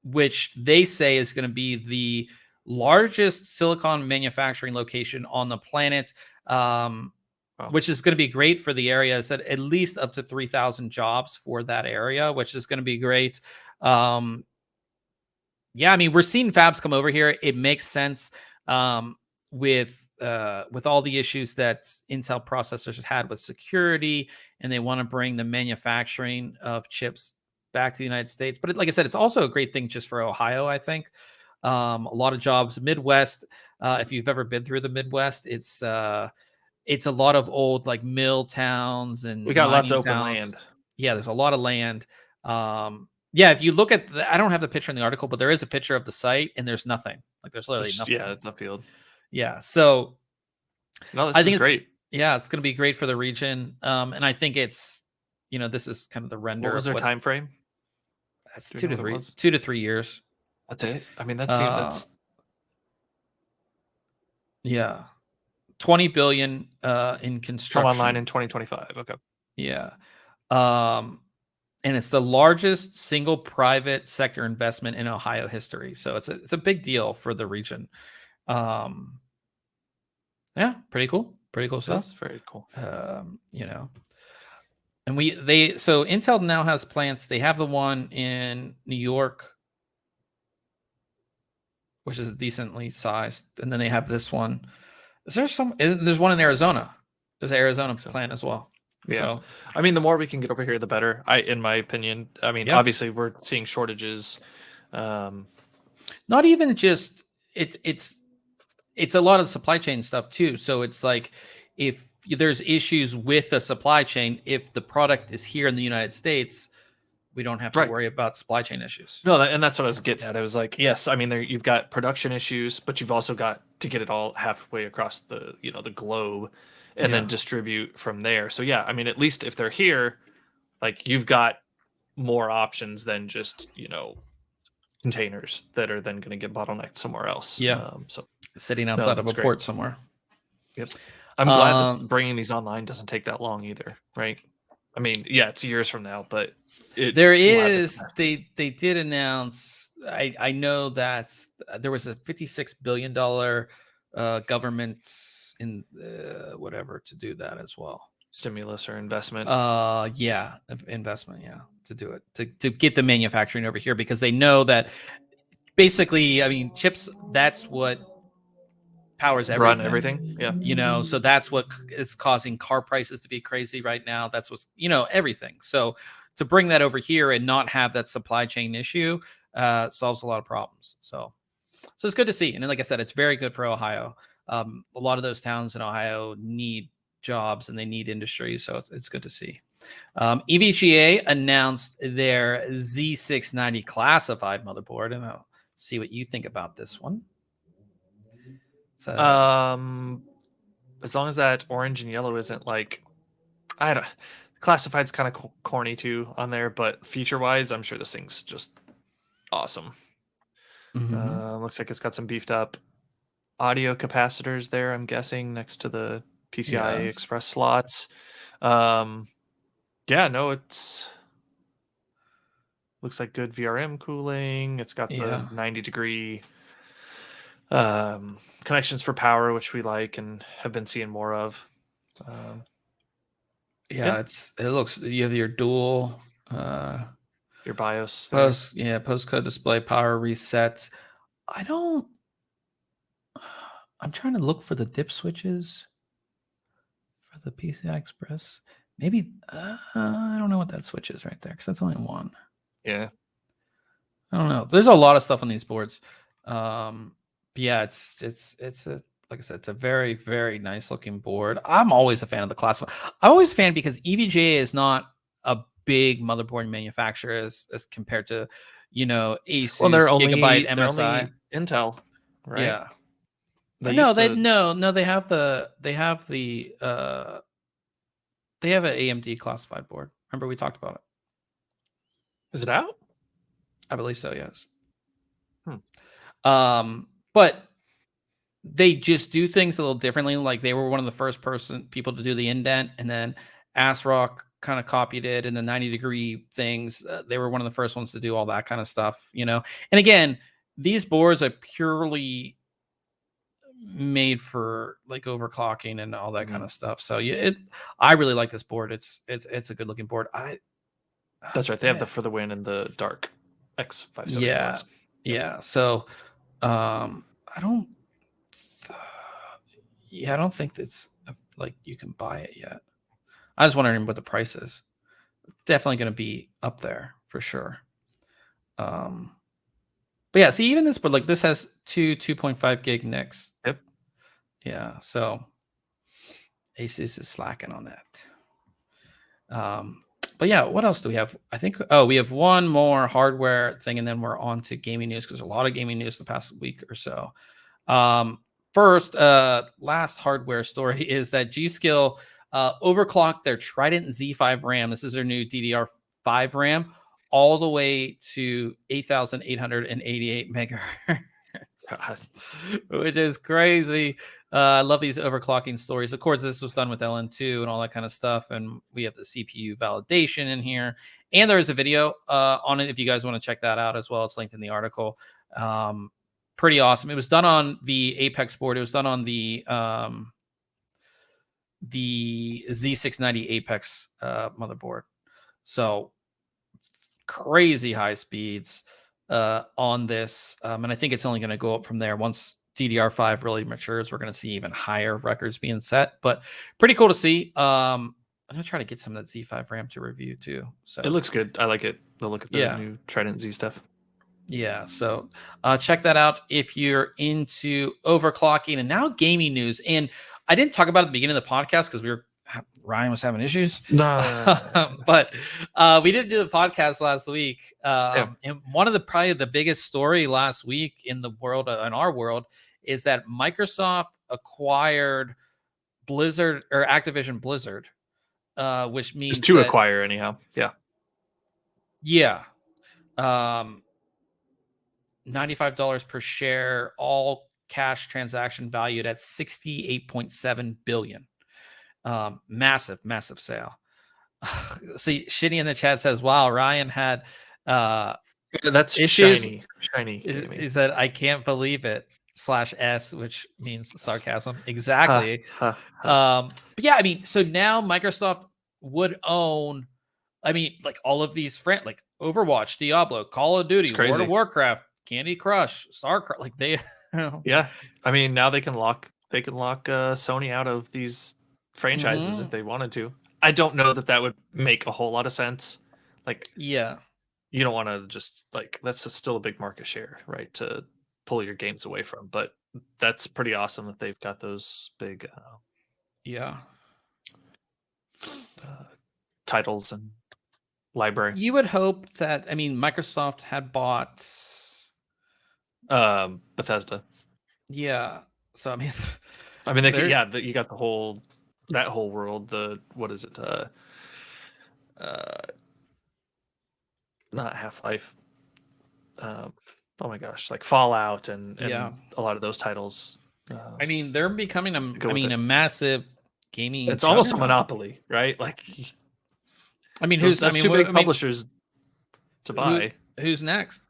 which they say is going to be the largest silicon manufacturing location on the planet, which is going to be great for the area. It said at least up to 3,000 jobs for that area, which is going to be great. Yeah, I mean, we're seeing fabs come over here. It makes sense with all the issues that Intel processors had with security, and they want to bring the manufacturing of chips back to the United States. But like I said, it's also a great thing just for Ohio, I think. A lot of jobs. Midwest, if you've ever been through the Midwest, it's a lot of old like mill towns, and we got lots of open land. Yeah, there's a lot of land. Yeah, if you look at I don't have the picture in the article, but there is a picture of the site, and there's nothing. Like there's literally nothing. Yeah, it's not field. Yeah, so I think it's great. Yeah, it's going to be great for the region, and I think it's this is kind of the render. What was their time frame? That's 2 to 3 years. That's it. I mean, that's yeah, 20 billion in construction. Come online in 2025. Okay. Yeah. And it's the largest single private sector investment in Ohio history. So it's a big deal for the region. Yeah, pretty cool. Pretty cool stuff. That's very cool. And so Intel now has plants. They have the one in New York, which is decently sized, and then they have this one. There's one in Arizona. There's an Arizona plant as well. Yeah. So, I mean, the more we can get over here, the better. In my opinion. I mean, obviously we're seeing shortages. Not even just it's a lot of supply chain stuff too. So it's like if there's issues with the supply chain, if the product is here in the United States, we don't have to worry about supply chain issues. No, and that's what I was getting at. I was like, yes, I mean, you've got production issues, but you've also got to get it all halfway across the globe, and then distribute from there. So yeah, I mean, at least if they're here, like you've got more options than just containers that are then going to get bottlenecked somewhere else. Yeah, so sitting outside of a port somewhere. Yep. I'm glad that bringing these online doesn't take that long either, right? I mean, yeah, it's years from now, but there is they did announce. I know that there was a $56 billion government in whatever to do that as well. Stimulus or investment. Yeah, investment. Yeah, to do it to get the manufacturing over here because they know that basically, I mean, chips. That's what powers everything. Run everything. Yeah. You know, so that's what is causing car prices to be crazy right now. That's what's, you know, everything. So to bring that over here and not have that supply chain issue solves a lot of problems. So it's good to see. And then, like I said, it's very good for Ohio. A lot of those towns in Ohio need jobs and they need industry. So it's good to see. EVGA announced their Z690 classified motherboard, and I'll see what you think about this one. As long as that orange and yellow isn't like, I don't. Classified's kind of corny too on there, but feature wise, I'm sure this thing's just awesome. Looks like it's got some beefed up audio capacitors there, I'm guessing, next to the PCI Express slots. Yeah, no, it's looks like good VRM cooling. It's got the 90-degree connections for power, which we like and have been seeing more of. It looks, you have your dual your BIOS postcode display, power reset. I'm trying to look for the dip switches for the PCI Express. Maybe I don't know what that switch is right there because that's only one. Yeah, I don't know. There's a lot of stuff on these boards. Yeah, it's a, like I said, it's a very, very nice looking board. I'm always a fan of the class. I'm always a fan because EVGA is not a big motherboard manufacturer as compared to, you know, Asus, they're Gigabyte, only MSI, Intel, right? Yeah. They have an AMD classified board. Remember we talked about it. Is it out? I believe so, yes. But they just do things a little differently. Like they were one of the first people to do the indent, and then ASRock kind of copied it, and the 90-degree things. They were one of the first ones to do all that kind of stuff, you know. And again, these boards are purely made for like overclocking and all that kind of stuff. So I really like this board. It's a good looking board. That's right. They have the For the Win and the Dark X570. Yeah. So I don't think it's like you can buy it yet. I was wondering what the price is. Definitely going to be up there for sure. But yeah, see, even this, but like this has two 2.5 gig NICs. Yep. Yeah. So Asus is slacking on that. But yeah, what else do we have? I think, we have one more hardware thing, and then we're on to gaming news because there's a lot of gaming news the past week or so. First, last hardware story is that G.Skill overclocked their Trident Z5 RAM. This is their new DDR5 RAM, all the way to 8,888 megahertz, which is crazy. I love these overclocking stories. Of course, this was done with LN2 and all that kind of stuff. And we have the CPU validation in here. And there is a video on it if you guys want to check that out as well. It's linked in the article. Pretty awesome. It was done on the Apex board. It was done on the Z690 Apex motherboard. So crazy high speeds on this. And I think it's only going to go up from there. Once DDR5 really matures, we're going to see even higher records being set, but pretty cool to see. I'm going to try to get some of that Z5 RAM to review too. So it looks good. I like it. The look at the new Trident Z stuff. Yeah. So check that out if you're into overclocking. And now gaming news. And I didn't talk about it at the beginning of the podcast because Ryan was having issues. But we did do the podcast last week. And one of probably the biggest story last week in the world, in our world, is that Microsoft acquired Blizzard or Activision Blizzard, which means to acquire anyhow. Yeah. $95 per share, all cash transaction valued at 68.7 billion. Massive sale. See, Shitty in the chat says, wow, Ryan had that's issues. shiny. He said, I can't believe it. /S, which means sarcasm. Exactly. But yeah, I mean, so now Microsoft would own, I mean, like all of these like Overwatch, Diablo, Call of Duty, World of Warcraft, Candy Crush, StarCraft, like they yeah. I mean, now they can lock Sony out of these franchises if they wanted to. I don't know that would make a whole lot of sense. Like, yeah, you don't want to just like, that's still a big market share, right? To pull your games away from, but that's pretty awesome that they've got those big titles and library. You would hope that, I mean, Microsoft had bought Bethesda. Yeah. So I mean they could, you got that whole world, what is it? Not Half-Life. Oh my gosh, like Fallout and a lot of those titles. I mean, they're becoming a massive gaming. It's almost a monopoly, right? Like, I mean, that's two big publishers to buy. Who's next?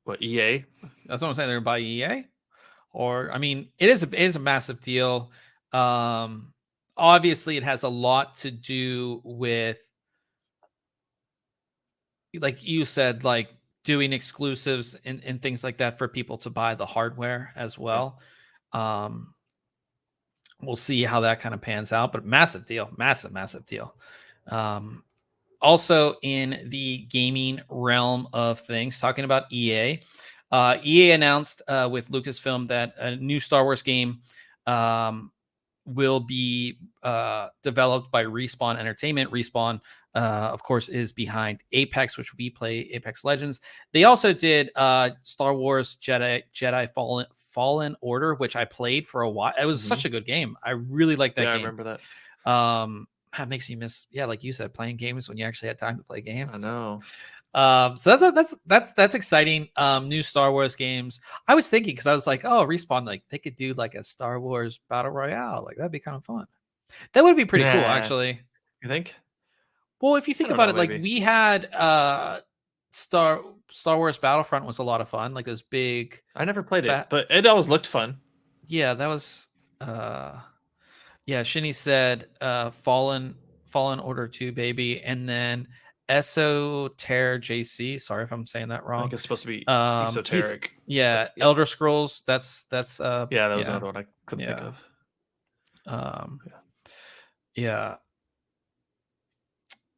What, EA? That's what I'm saying. They're gonna buy EA, or I mean, it is a massive deal. Obviously, it has a lot to do with, like you said, like doing exclusives and things like that for people to buy the hardware as well. We'll see how that kind of pans out, but massive deal. Also in the gaming realm of things, talking about EA, EA announced with Lucasfilm that a new Star Wars game will be developed by Respawn Entertainment. Respawn, of course, is behind Apex, which we play, Apex Legends. They also did Star Wars Jedi Fallen Order, which I played for a while. It was such a good game. I really like that game. I remember that. That makes me miss, like you said, playing games when you actually had time to play games. I know. So that's exciting. New Star Wars games. I was thinking, because I was like, oh, Respawn, like they could do like a Star Wars battle royale. Like that'd be kind of fun. That would be pretty cool, actually. You think? Well, if you think about it, like we had Star Wars Battlefront was a lot of fun. Like those big. I never played it, but it always looked fun. Yeah, that was. Shinny said Fallen Order 2, baby, and then Esoter JC. Sorry if I'm saying that wrong. I think it's supposed to be esoteric. Yeah, Elder Scrolls. That's that was another one I couldn't think of. Yeah.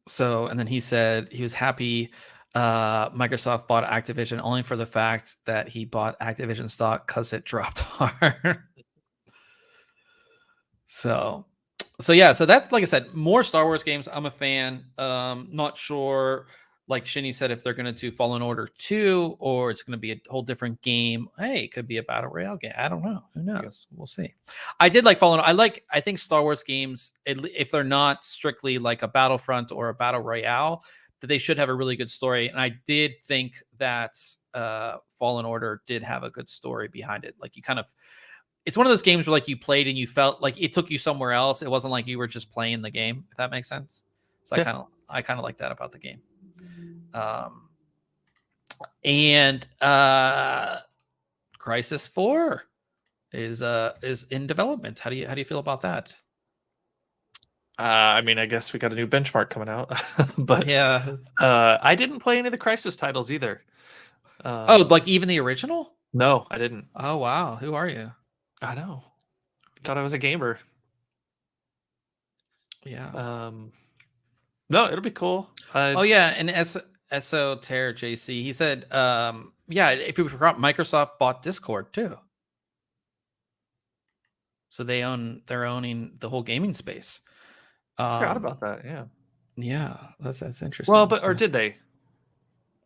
So, and then he said he was happy Microsoft bought Activision only for the fact that he bought Activision stock because it dropped hard. So that's, like I said, more Star Wars games. I'm a fan. Not sure, like Shinny said, if they're going to do Fallen Order 2 or it's going to be a whole different game. Hey, it could be a battle royale game. I don't know. Who knows? We'll see. I did like Fallen. I think Star Wars games, if they're not strictly like a Battlefront or a battle royale, that they should have a really good story. And I did think that Fallen Order did have a good story behind it. Like it's one of those games where like you played and you felt like it took you somewhere else. It wasn't like you were just playing the game, if that makes sense. So yeah. I kind of like that about the game. And Crysis 4 is in development. How do you feel about that? I mean, I guess we got a new benchmark coming out, but yeah, I didn't play any of the Crysis titles either. Like even the original? No, I didn't. Oh wow, who are you? I know. Thought I was a gamer. Yeah. No, it'll be cool. And Esoter JC, he said, if you forgot, Microsoft bought Discord too. So they're owning the whole gaming space. I forgot about that. Yeah. Yeah, that's interesting. Well, or did they?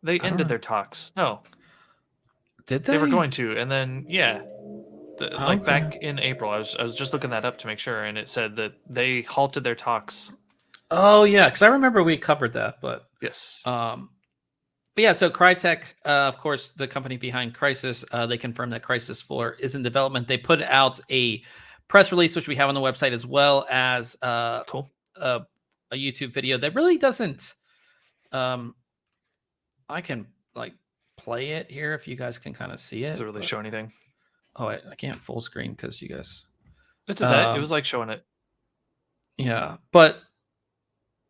They ended their talks. No. Did they? They were going to, and then back in April, I was just looking that up to make sure, and it said that they halted their talks. Oh yeah, because I remember we covered that, but yes. But yeah, so Crytek, of course, the company behind Crysis, they confirmed that Crysis 4 is in development. They put out a press release, which we have on the website, as well as Cool. a YouTube video that really doesn't. I can like play it here if you guys can kind of see it. Does it really show anything? Oh, I can't full screen because you guys. It did that. It was like showing it. Yeah, but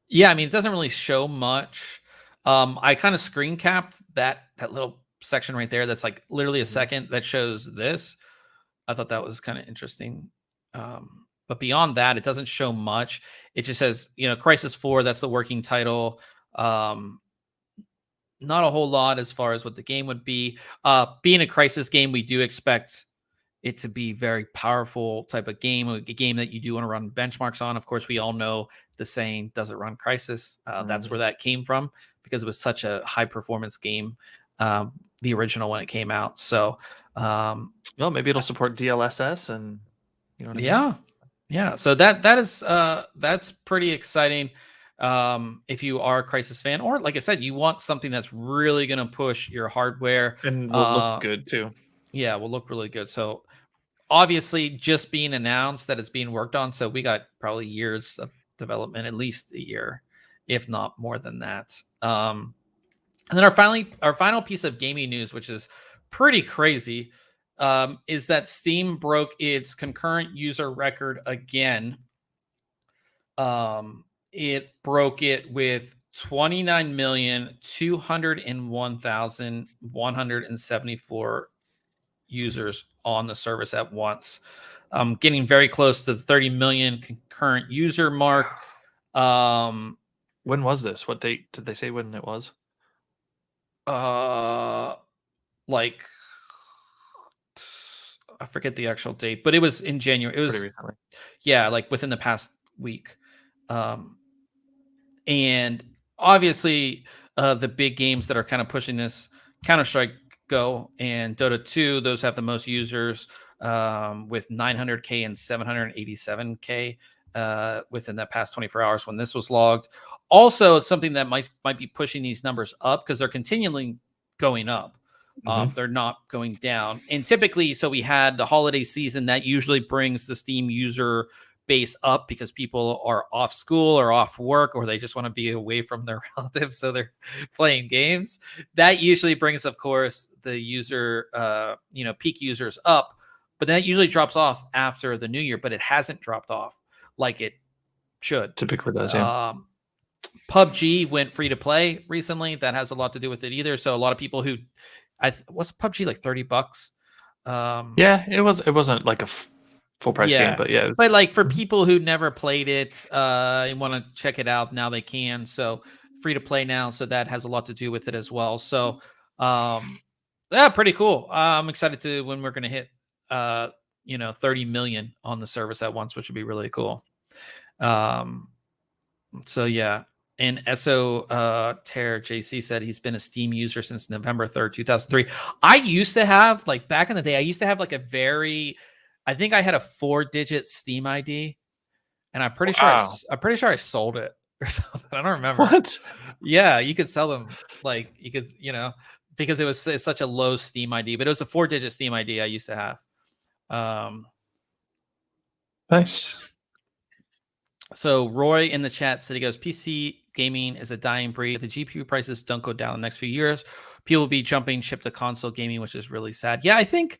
yeah, I mean, it doesn't really show much. I kind of screen capped that little section right there. That's like literally a second that shows this. I thought that was kind of interesting. But beyond that, it doesn't show much. It just says, Crysis 4. That's the working title. Not a whole lot as far as what the game would be. Being a Crysis game, we do expect it to be very powerful type of game, a game that you do want to run benchmarks on. Of course, we all know the saying, does it run Crysis? That's where that came from, because it was such a high performance game, the original when it came out. So, well, maybe it'll support DLSS and yeah. So that is that's pretty exciting. If you are a Crysis fan, or like I said, you want something that's really going to push your hardware and will look good too. Yeah, will look really good. So obviously just being announced that it's being worked on. So we got probably years of development, at least a year, if not more than that. And then our final piece of gaming news, which is pretty crazy, is that Steam broke its concurrent user record again. It broke it with 29,201,174 users on the service at once. Getting very close to the 30 million concurrent user mark. When was this? What date did they say when it was? Like I forget the actual date, but it was in January. It was pretty recently. Yeah, like within the past week. And obviously the big games that are kind of pushing this, Counter-Strike Go and Dota 2, those have the most users, with 900K and 787K within that past 24 hours when this was logged. Also, it's something that might be pushing these numbers up because they're continually going up. They're not going down. And typically, so we had the holiday season that usually brings the Steam user base up because people are off school or off work, or they just want to be away from their relatives, so they're playing games. That usually brings, of course, the user, peak users up, but that usually drops off after the new year. But it hasn't dropped off like it should. Typically does, yeah. PUBG went free to play recently. That has a lot to do with it either. So a lot of people who, was PUBG like $30? Yeah, it wasn't like a full price game, but yeah. But like for people who never played it and want to check it out, now they can. So free to play now. So that has a lot to do with it as well. So pretty cool. I'm excited to when we're going to hit 30 million on the service at once, which would be really cool. So yeah. And SO Terror JC said he's been a Steam user since November 3rd, 2003. I used to have, like back in the day, I used to have like I think I had a 4-digit Steam ID, and I'm pretty sure I sold it or something. I don't remember. What? Yeah, you could sell them, like you could, because it's such a low Steam ID, but it was a 4-digit Steam ID I used to have. Nice. So Roy in the chat said, he goes, PC gaming is a dying breed. If the GPU prices don't go down in the next few years, people will be jumping ship to console gaming, which is really sad. Yeah, I think.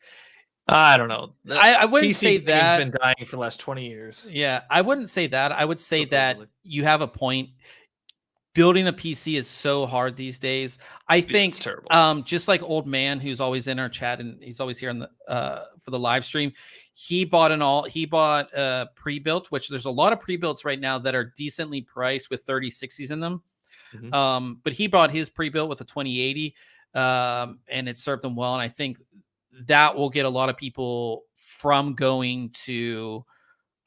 I don't know. I wouldn't say that. It's been dying for the last 20 years. Yeah, I wouldn't say that. I would say that you have a point. Building a PC is so hard these days. I think, it's terrible. Just like Old Man, who's always in our chat and he's always here on the for the live stream. He bought pre-built, which there's a lot of pre-builts right now that are decently priced with 3060s in them. But he bought his pre-built with a 2080, and it served him well. And I think that will get a lot of people from going to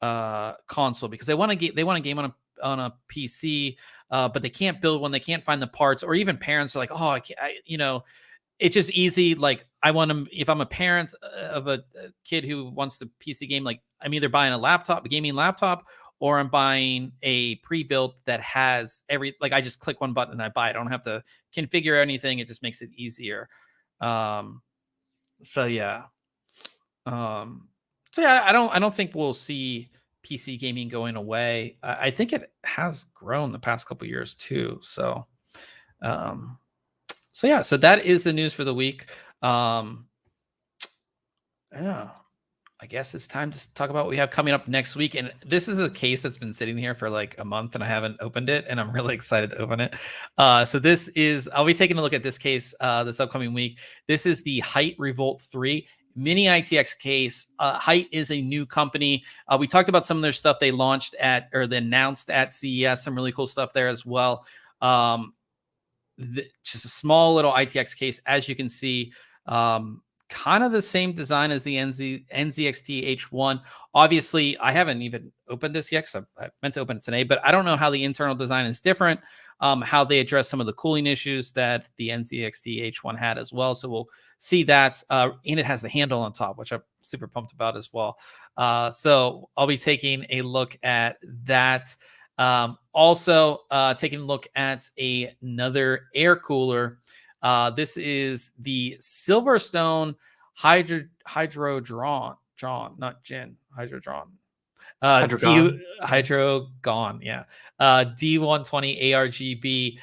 console because they want to game on a PC, but they can't build one. They can't find the parts, or even parents are like, oh, it's just easy. Like if I'm a parent of a kid who wants the PC game, like I'm either buying a gaming laptop, or I'm buying a pre-built that has I just click one button and I buy it. I don't have to configure anything. It just makes it easier. So yeah. I don't think we'll see PC gaming going away. I think it has grown the past couple years too. So so that is the news for the week. Yeah. I guess it's time to talk about what we have coming up next week. And this is a case that's been sitting here for like a month and I haven't opened it, and I'm really excited to open it. So I'll be taking a look at this case this upcoming week. This is the Height Revolt 3 mini ITX case. Height is a new company. We talked about some of their stuff they launched they announced at CES, some really cool stuff there as well. Just a small little ITX case, as you can see. Kind of the same design as the NZXT H1. Obviously, I haven't even opened this yet because I meant to open it today, but I don't know how the internal design is different, how they address some of the cooling issues that the NZXT H1 had as well. So we'll see that. And it has the handle on top, which I'm super pumped about as well. So I'll be taking a look at that. Also, taking a look at another air cooler. This is the Silverstone Hydrodron, not gin, Hydrodron. Hydrogon, yeah. D120 ARGB,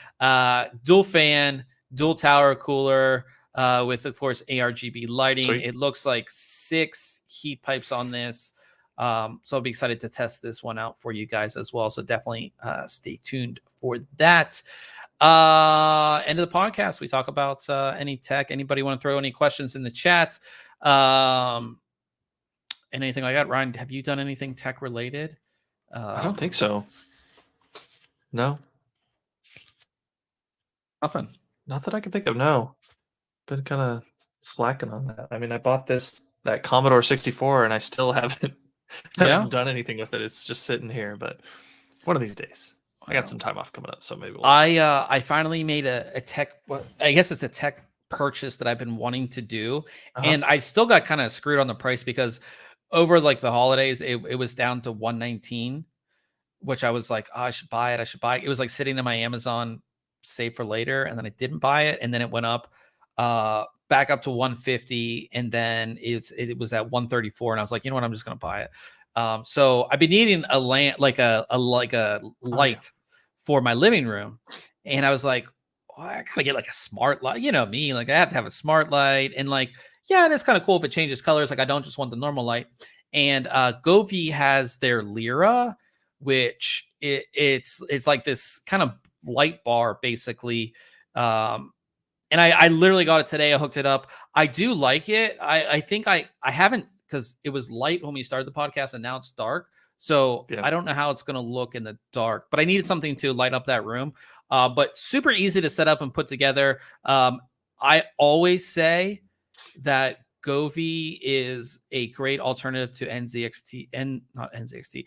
dual fan, dual tower cooler, with of course ARGB lighting. Sweet. It looks like 6 heat pipes on this. So I'll be excited to test this one out for you guys as well. So definitely stay tuned for that. End of the podcast, we talk about any tech. Anybody want to throw any questions in the chat? And anything like that? Ryan, have you done anything tech related? I don't think so. No. Nothing. Not that I can think of. No. Been kind of slacking on that. I mean, I bought that Commodore 64 and I still haven't done anything with it. It's just sitting here, but one of these days. I got some time off coming up, so maybe I finally made a tech. I guess it's a tech purchase that I've been wanting to do, and I still got kind of screwed on the price because over like the holidays, it was down to $119, which I was like, oh, I should buy it. It was like sitting in my Amazon save for later, and then I didn't buy it, and then it went up back up to $150, and then it was at $134, and I was like, you know what, I'm just gonna buy it. So I've been needing a light for my living room, and I was like, oh, I gotta get like a smart light. You know me, like I have to have a smart light, and like, yeah, it's kind of cool if it changes colors. Like I don't just want the normal light. And Govee has their Lyra, which it's like this kind of light bar basically. And I literally got it today. I hooked it up. I do like it. I think I haven't, because it was light when we started the podcast and now it's dark. So I don't know how it's going to look in the dark, but I needed something to light up that room. But super easy to set up and put together. I always say that Govee is a great alternative to NZXT and not NZXT.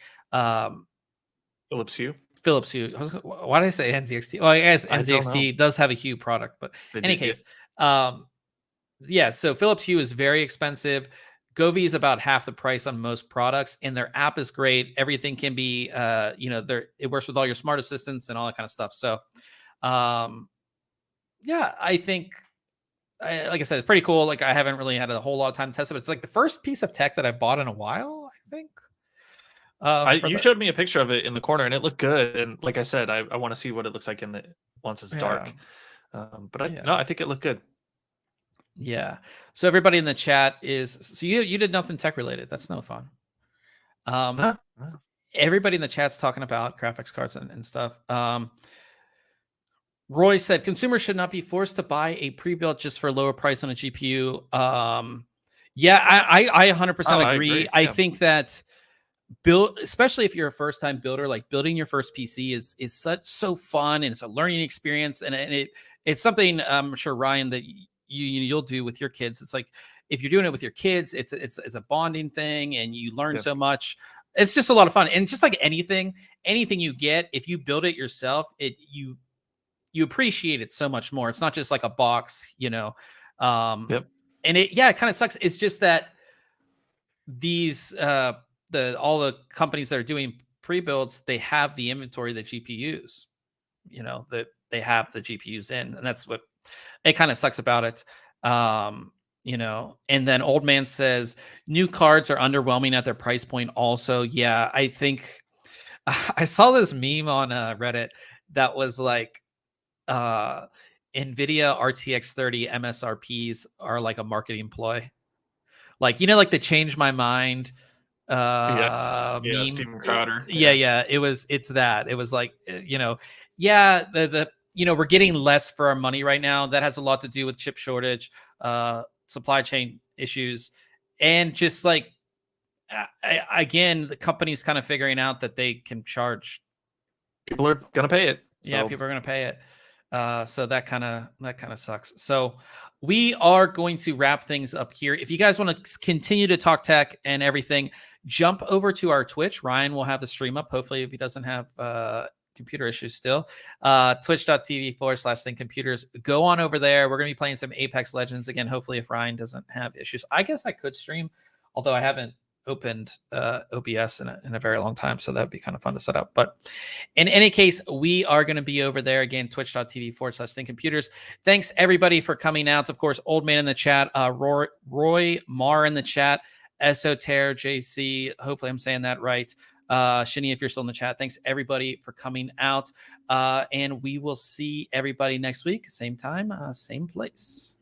Philips Hue. Philips Hue. Why did I say NZXT? Well, I guess NZXT does have a Hue product, but in any case, so Philips Hue is very expensive. Govee is about half the price on most products, and their app is great. Everything can be, it works with all your smart assistants and all that kind of stuff. So, I think, like I said, it's pretty cool. Like I haven't really had a whole lot of time to test it, but it's like the first piece of tech that I bought in a while, I think. You showed me a picture of it in the corner, and it looked good. And like I said, I want to see what it looks like once it's dark. But I think it looked good. Yeah. So everybody in the chat you did nothing tech related. That's no fun. Everybody in the chat's talking about graphics cards and stuff. Roy said consumers should not be forced to buy a pre-built just for a lower price on a GPU. I 100% agree. I think that especially if you're a first-time builder, like building your first PC is so fun, and it's a learning experience, and it's something I'm sure, Ryan, that you'll do with your kids. It's like if you're doing it with your kids, it's a bonding thing, and you learn so much. It's just a lot of fun, and just like anything you get, if you build it yourself, you appreciate it so much more. It's not just like a box, and it kind of sucks. It's just that these all the companies that are doing pre-builds, they have the inventory of the GPUs, that they have the GPUs in, and that's what it kind of sucks about it. And then Old Man says new cards are underwhelming at their price point. Also, yeah, I think I saw this meme on Reddit that was like, NVIDIA RTX 30 MSRPs are like a marketing ploy. Like, like the change my mind meme. Steven Crowder. It's that. It was like, the we're getting less for our money right now. That has a lot to do with chip shortage, supply chain issues, and just like, again, the company's kind of figuring out that they can charge. People are gonna pay it. Yeah, people are gonna pay it. So that kind of sucks. So we are going to wrap things up here. If you guys want to continue to talk tech and everything, jump over to our Twitch. Ryan will have the stream up. Hopefully, if he doesn't have computer issues still, twitch.tv/ThinkComputers. Go on over there. We're going to be playing some Apex Legends again. Hopefully, if Ryan doesn't have issues, I guess I could stream, although I haven't opened OBS in a very long time, so that'd be kind of fun to set up. But in any case, we are going to be over there again, twitch.tv/ThinkComputers. Thanks everybody for coming out. Of course, Old Man in the chat, Roy Marr in the chat, Esoter JC, hopefully I'm saying that right. Shini, if you're still in the chat, thanks everybody for coming out, and we will see everybody next week, same time, same place.